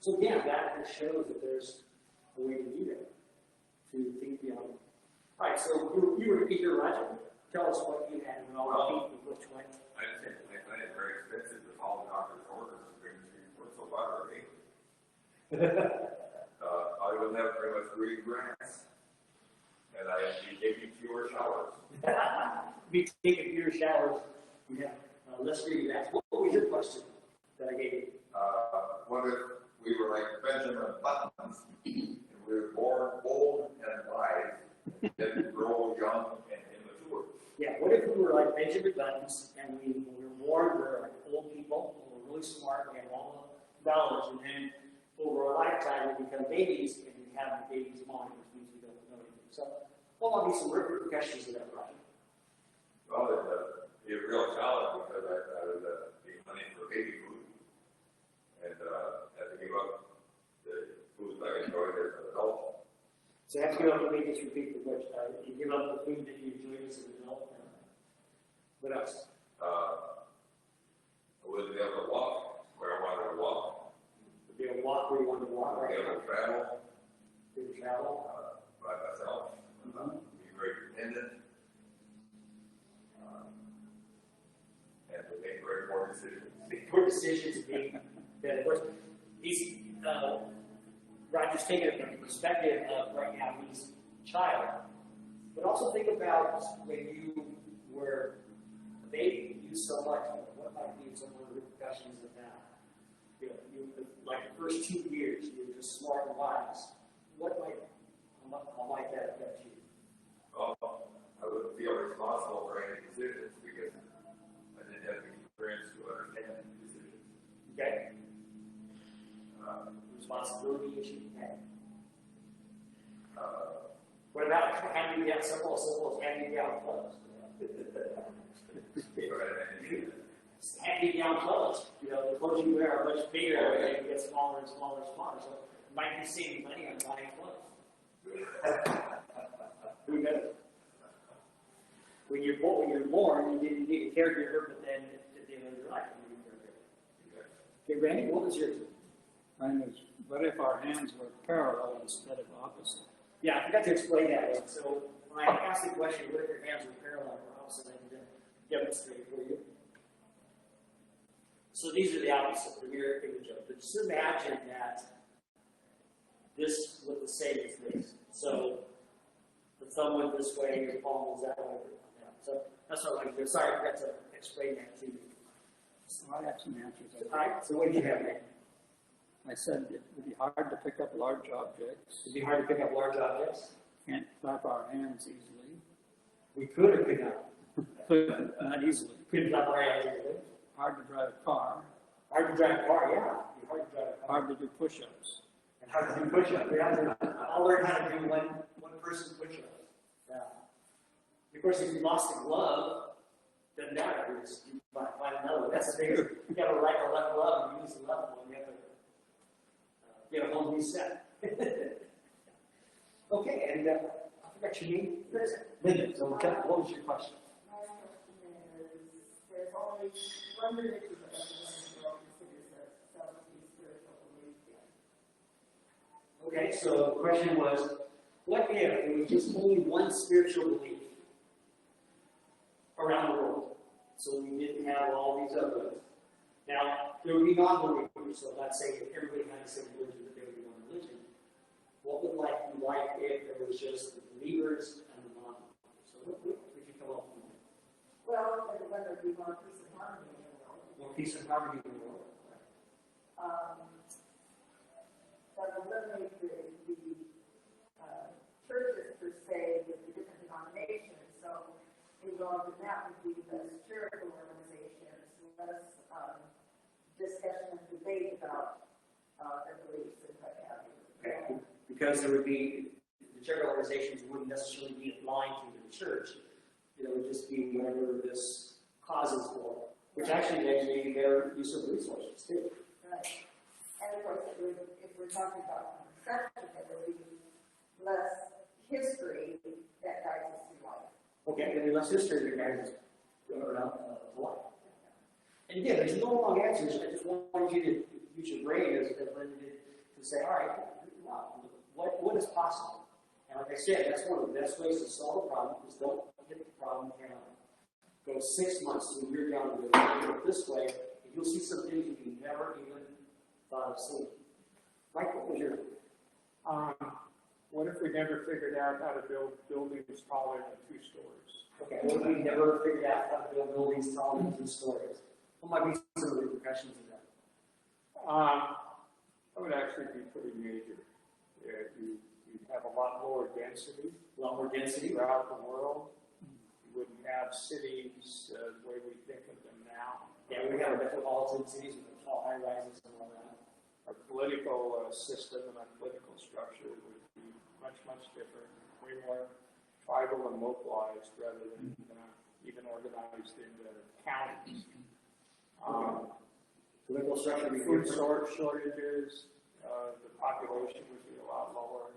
So again, that shows that there's a way to do that, to think beyond. All right, so you were eager, Roger. Tell us what you had and all the people which went. I think it's very expensive with all the doctor's orders to bring 3 quarts of water a day. I would have very much green grass, and I'd be taking fewer showers. Be taking fewer showers. Yeah, less green grass. What was your question that I gave you? What if we were like Benjamin Buttons, and we were born old and wise, and then grow young and immature? Yeah, what if we were like Benjamin Buttons and when we were born, we were like old people, we were really smart, we had all the knowledge, and then over a lifetime we become babies and we have the baby's mind, which means we don't know anything. So, what might be some repercussions of that, right? Well, it'd be a real challenge because I would be money for baby food, and had to give up the food that I enjoyed as an adult. So, have to give up, let me just repeat the question. You give up the food that you enjoyed as an adult. What else? I wouldn't be able to walk where I wanted to walk. Be able to walk where you want to walk, Be right? able to travel Be able to travel. by myself. Be very dependent. And to make very poor decisions. Make poor decisions being that, of course, these, Roger's taking it from the perspective of right now he's a child. But also think about when you were a baby, you used so much, what might be some of the repercussions of that? You know, like the first 2 years, you were just smart and wise. How might that affect you? Well, I wouldn't feel responsible for any decisions because I didn't have the experience to understand decisions. Okay? Responsibility issue. Okay. What about handing down simple as handing down clothes? Handing down clothes. You know, the clothes you wear are much bigger and they get smaller and smaller and smaller. So you might be saving money on buying clothes. Who knows? When you're born, you didn't need a caregiver, but then at the end of your life, you need a caregiver. Okay, Randy, what was yours? Mine was, what if our hands were parallel instead of opposite? Yeah, I forgot to explain that. So when I asked the question, what if your hands were parallel or opposite, I can demonstrate for you. So these are the opposite, the mirror image of. But just imagine that this was the same as this. So the thumb went this way, your palm was that way. So that's what I like to do. Sorry, I forgot to explain that to you. So I have some answers. All right, so what did you have, man? I said it would be hard to pick up large objects. It'd be hard to pick up large objects. Can't clap our hands easily. We could or could not. Could, not easily. Couldn't clap our hands easily. Hard to drive a car. Hard to drive a car, yeah. It'd be hard to drive a car. Hard to do push-ups. And how to do push-ups. I'll learn how to do one person push-ups. Yeah. Of course, if you lost a glove, doesn't matter. You find another one. That's the thing. You got to right or left glove and use the left one. You have to get a whole new set. Okay, and I forgot your name. Linda. So what was your question? My question is, there's only one religion that everyone considers themselves to be spiritual belief in. Okay, so the question was, what if there was just only one spiritual belief around the world? So we didn't have all these other ones. Now, there would be non-believers, so let's say if everybody had the same religion, that there would be one religion. What would life be like if there was just the believers and the non-believers? So what would you come up with? Well, when there'd be more peace and harmony in the world. More peace and harmony in the world. That would eliminate the churches per se with the different denominations. So involved in that would be less charitable organizations, less discussion and debate about their beliefs and what have you. Okay. Because there would be, the charity organizations wouldn't necessarily be aligned to the church. It would just be whatever this causes for, which actually makes maybe better use of resources too. Right. And of course, if we're talking about construction, there will be less history that guides us through life. Okay, then less history, guys, around life. And again, there's no wrong answers. I just wanted you to use your brain as Linda did to say, all right, what is possible? And like I said, that's one of the best ways to solve a problem is don't hit the problem head on. Go 6 months to a year down the road, do it this way, and you'll see some things you never even thought of seeing. Mike, what was your? What if we never figured out how to build buildings taller than 2 stories? Okay, what if we never figured out how to build buildings taller than 2 stories? What might be some of the repercussions of that? That would actually be pretty major. Yeah, you'd have a lot more density. A lot more density? Throughout the world. You wouldn't have cities the way we think of them now. Yeah, we have metropolitan cities with tall high rises and all that. Our political system and our political structure would be much, much different. Way more tribal and localized rather than even organized into counties. Political structure, Food shortages, the population would be a lot lower.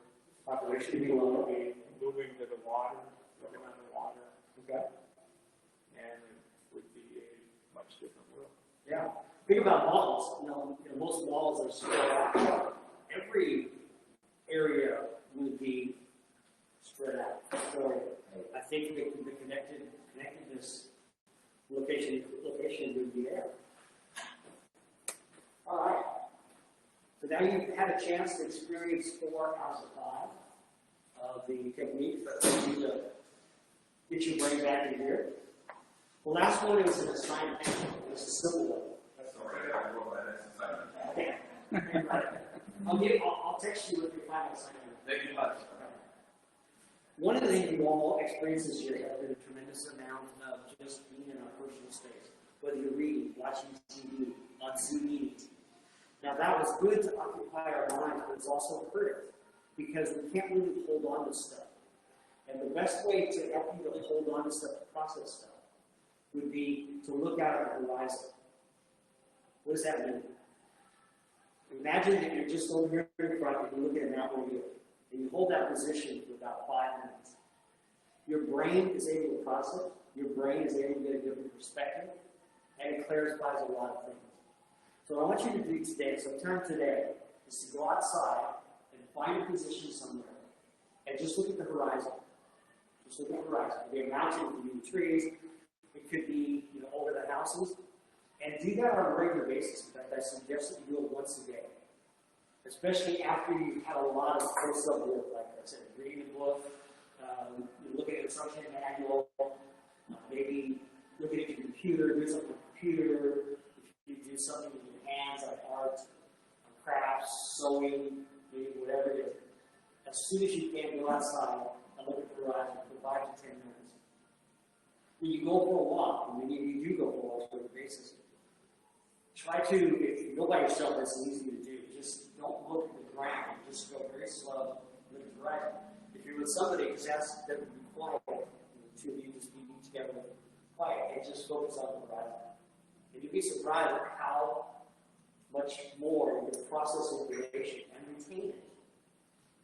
Population would be People lower. would be moving to the water, living on the water, Okay. and it would be a much different world. Yeah. Think about malls. Most malls are spread out. Every area would be spread out. So I think the connectedness location would be there. All right. So now you've had a chance to experience 4 out of 5 of the techniques that you need to get your brain back in here. The last one is an assignment. It's a simple one. Sorry, I wrote that exercise. Okay. I'll text you with your final assignment. Thank you much. One of the things we all experience this year has been a tremendous amount of just being in our personal space. Whether you're reading, watching TV, on Zoom meetings. Now that was good to occupy our minds, but it's also hurt because we can't really hold on to stuff. And the best way to help you to hold on to stuff, to process stuff, would be to look out at the horizon. What does that mean? Imagine that you're just over here in front and you're looking at Mount Rael, and you hold that position for about 5 minutes. Your brain is able to process, your brain is able to get a different perspective, and it clarifies a lot of things. So what I want you to do today, sometime today, is to go outside and find a position somewhere, and just look at the horizon. Just look at the horizon. It could be a mountain, it could be the trees, it could be over the houses. And do that on a regular basis. In fact, I suggest that you do it once a day. Especially after you've had a lot of close-up work, like I said, reading a book, looking at an instruction manual, maybe looking at your computer, doing something on the computer, if you do something with your hands like art, crafts, sewing, maybe whatever it is. As soon as you can, go outside and look at the horizon for 5 to 10 minutes. When you go for a walk, and many of you do go for walks on a basis, try to, if you go by yourself, that's easy to do. Just don't look at the ground. Just go very slow, look at the horizon. If you're with somebody, just ask them to be quiet. The 2 of you just be together, quiet, and just focus on the horizon. And you'd be surprised at how much more you can process information and retain it.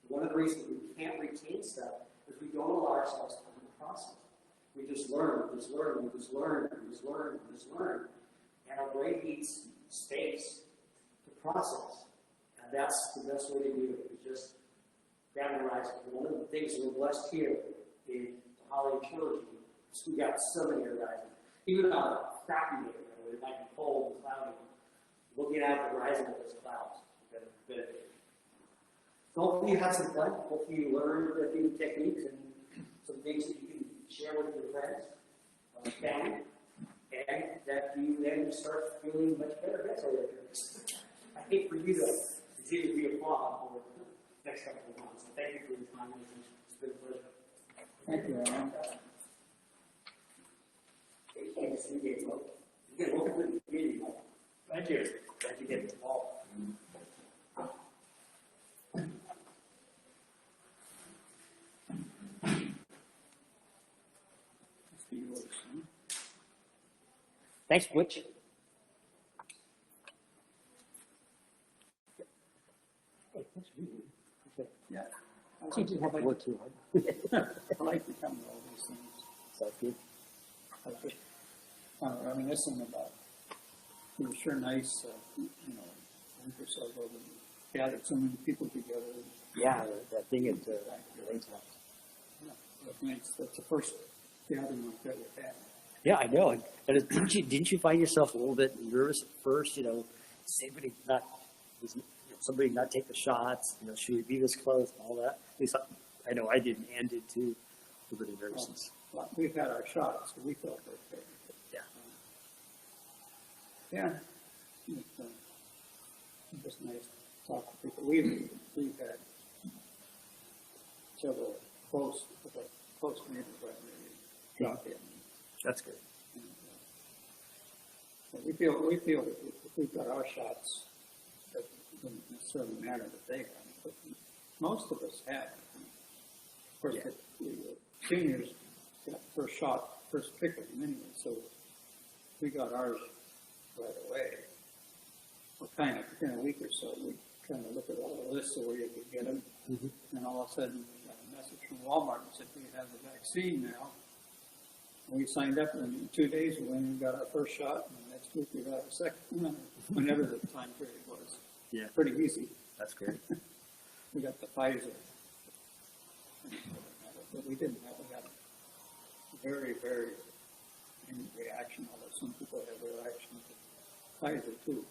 One of the reasons we can't retain stuff is we don't allow ourselves time to process. We just learn, we just learn, we just learn, we just learn, we just learn. And our brain needs space to process. And that's the best way to do it, is just grab the horizon. One of the things that we're blessed here in Holly Trilogy is we got so many horizons. Even on a crappy day, where it might be cold and cloudy, looking at the horizon of those clouds. So hopefully you had some fun. Hopefully you learned a few techniques and some things that you can share with your friends, family, and that you then start feeling much better mentally. I hate for you to continue to be a mom over the next couple of months. So thank you for your time. It's been a pleasure. Thank you, Rael. You can't just engage both. You get welcome to the community. Thank you. Thank you again. All. Thanks, Butch. Hey, thanks for being here. Yeah. You didn't have to work too hard. I like to come to all these things. Sounds good. I like reminiscing about, it was sure nice, a week or so ago, when we gathered so many people together. Yeah, that thing at Rain's house. Yeah, that's nice. That's the first gathering like that we've had. Yeah, I know. And didn't you find yourself a little bit nervous at first? Somebody somebody not take the shots. Should we be this close and all that? At least I know I didn't, and did too. A little bit of nervousness. Well, we've had our shots, so we felt okay. Yeah. Yeah. It's just nice to talk to people. We've had several close neighbors that really dropped in. That's good. And, but we feel that if we've got our shots, that doesn't necessarily matter that they have, but most of us have. Of course, the seniors got the first shot, first pick of them anyway, so we got ours right away. Well, in a week or so, we kind of looked at all the lists of where you could get them, and all of a sudden we got a message from Walmart that said we have the vaccine now. And we signed up, and in 2 days we went and got our first shot, and next week we got our second one, whenever the time period was. Yeah. Pretty easy. That's great. We got the Pfizer. But we didn't have, we got very, very any reaction, although some people have reaction to Pfizer too.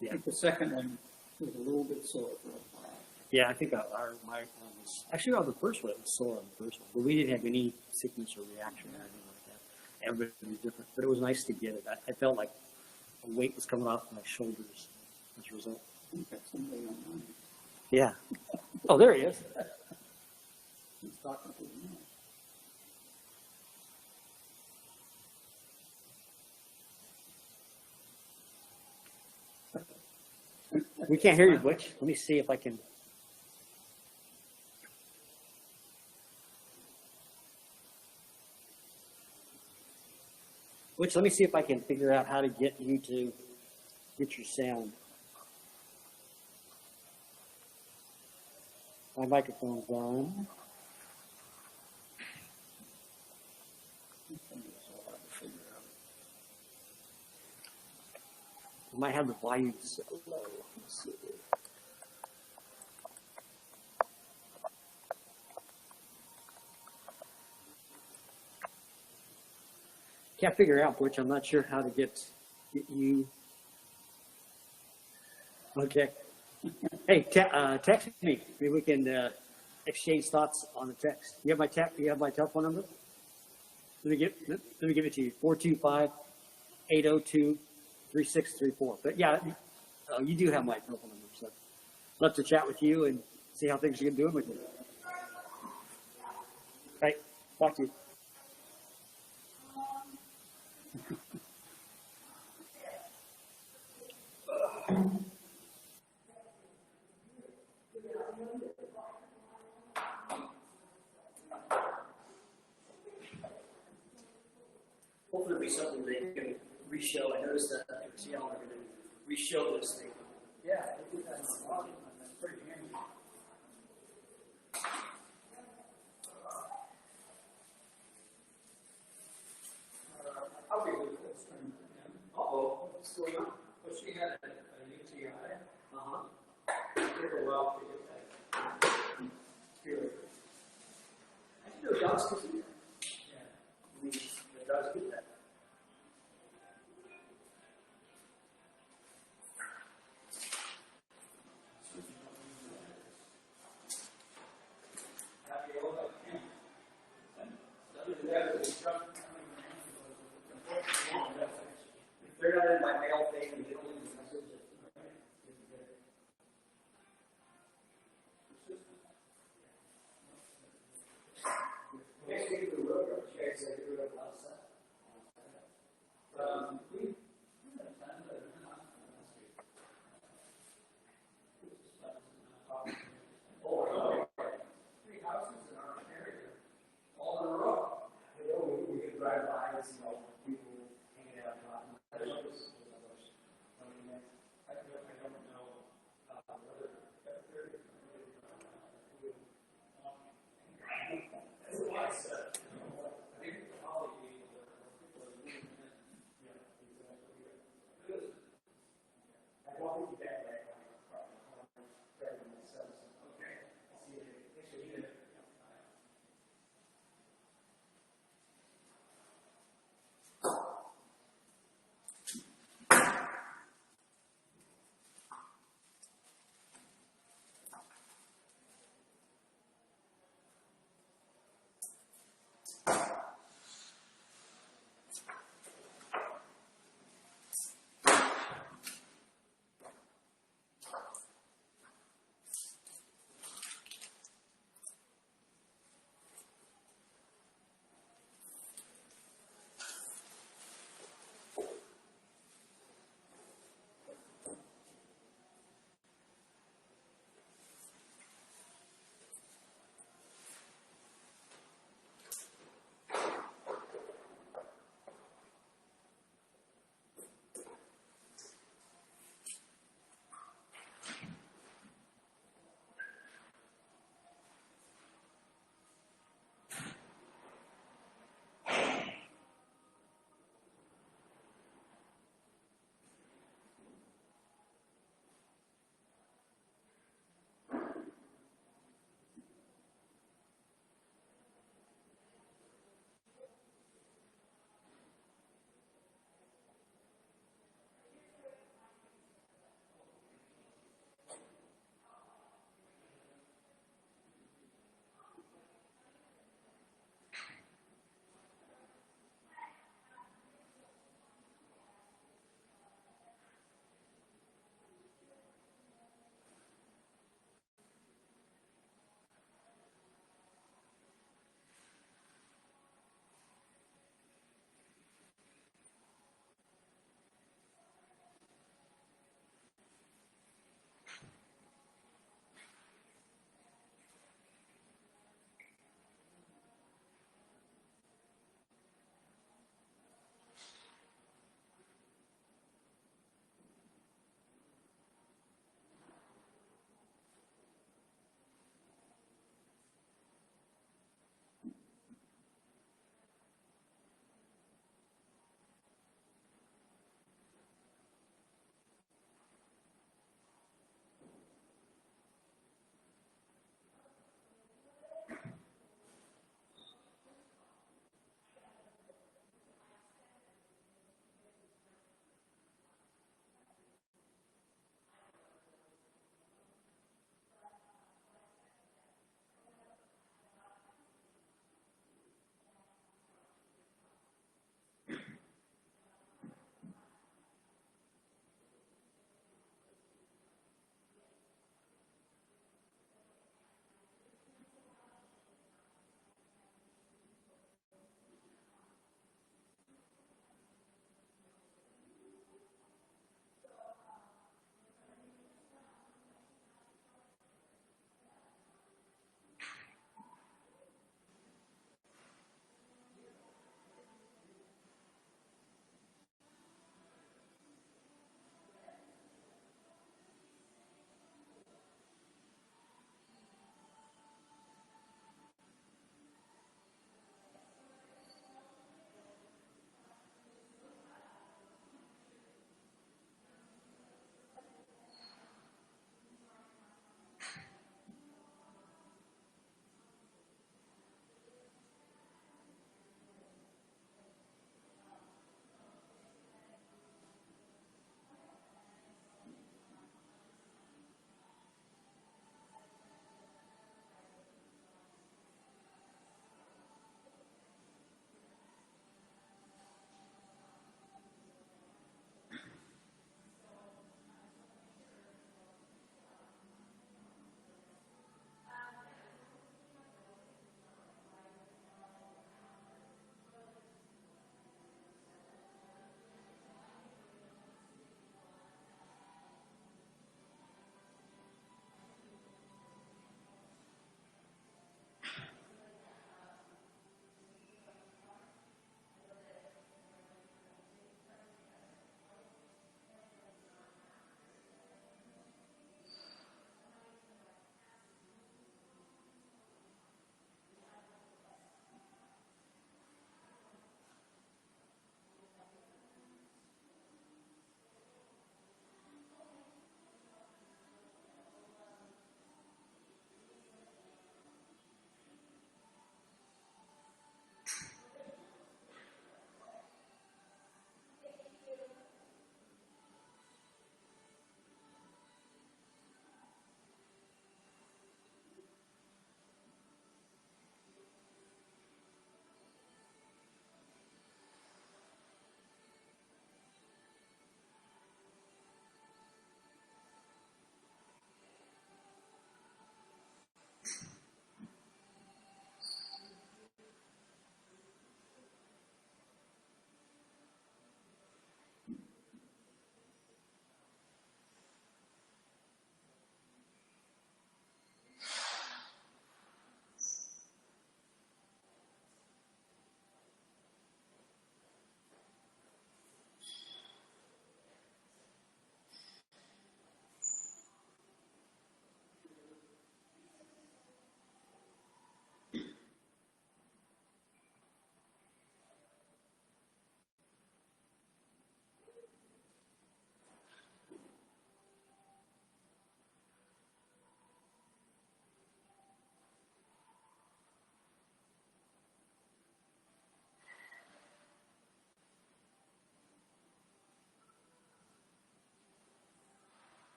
Yeah. I think the second one was a little bit sore for a while. Yeah, I think my was actually on the first one. It was sore on the first one, but we didn't have any sickness or reaction or anything like that. Everybody was different, but it was nice to get it. I felt like a weight was coming off my shoulders as a result. I think that's somebody online. Yeah. Oh, there he is. He's talking to me now. We can't hear you, Butch. Let me see if I can. Butch, let me see if I can figure out how to get you to get your sound. My microphone's on. We might have the volume so low. Let's see. Can't figure out, Butch. I'm not sure how to get you. Okay. Hey, text me. Maybe we can exchange thoughts on the text. You have my telephone number? Let me give it to you. 425-802-3634. But yeah, you do have my telephone number. So I'd love to chat with you and see how things are doing with you. Right. Talk to you. Hopefully it'll be something they can re-show. I noticed that they're going to re-show this thing. Yeah, I think that's pretty handy. I'll be with this thing. Uh-oh, what's going on? Well, she had a UTI. Uh-huh. It took a while to get that cure. I didn't know dogs could do that. Yeah. I mean, the dogs get that. Happy old like him. Other than that, it was tough. If they're not in my mail thing, they don't leave a message. Next week,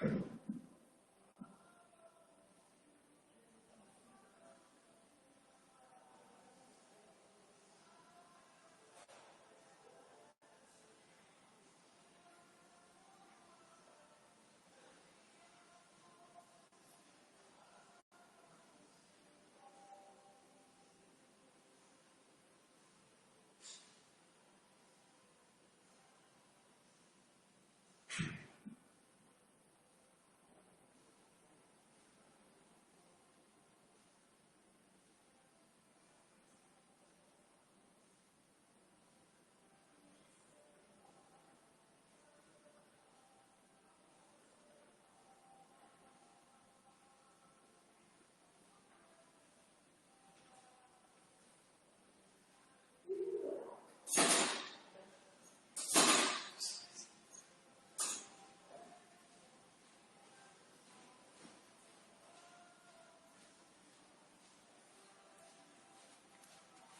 Thank you.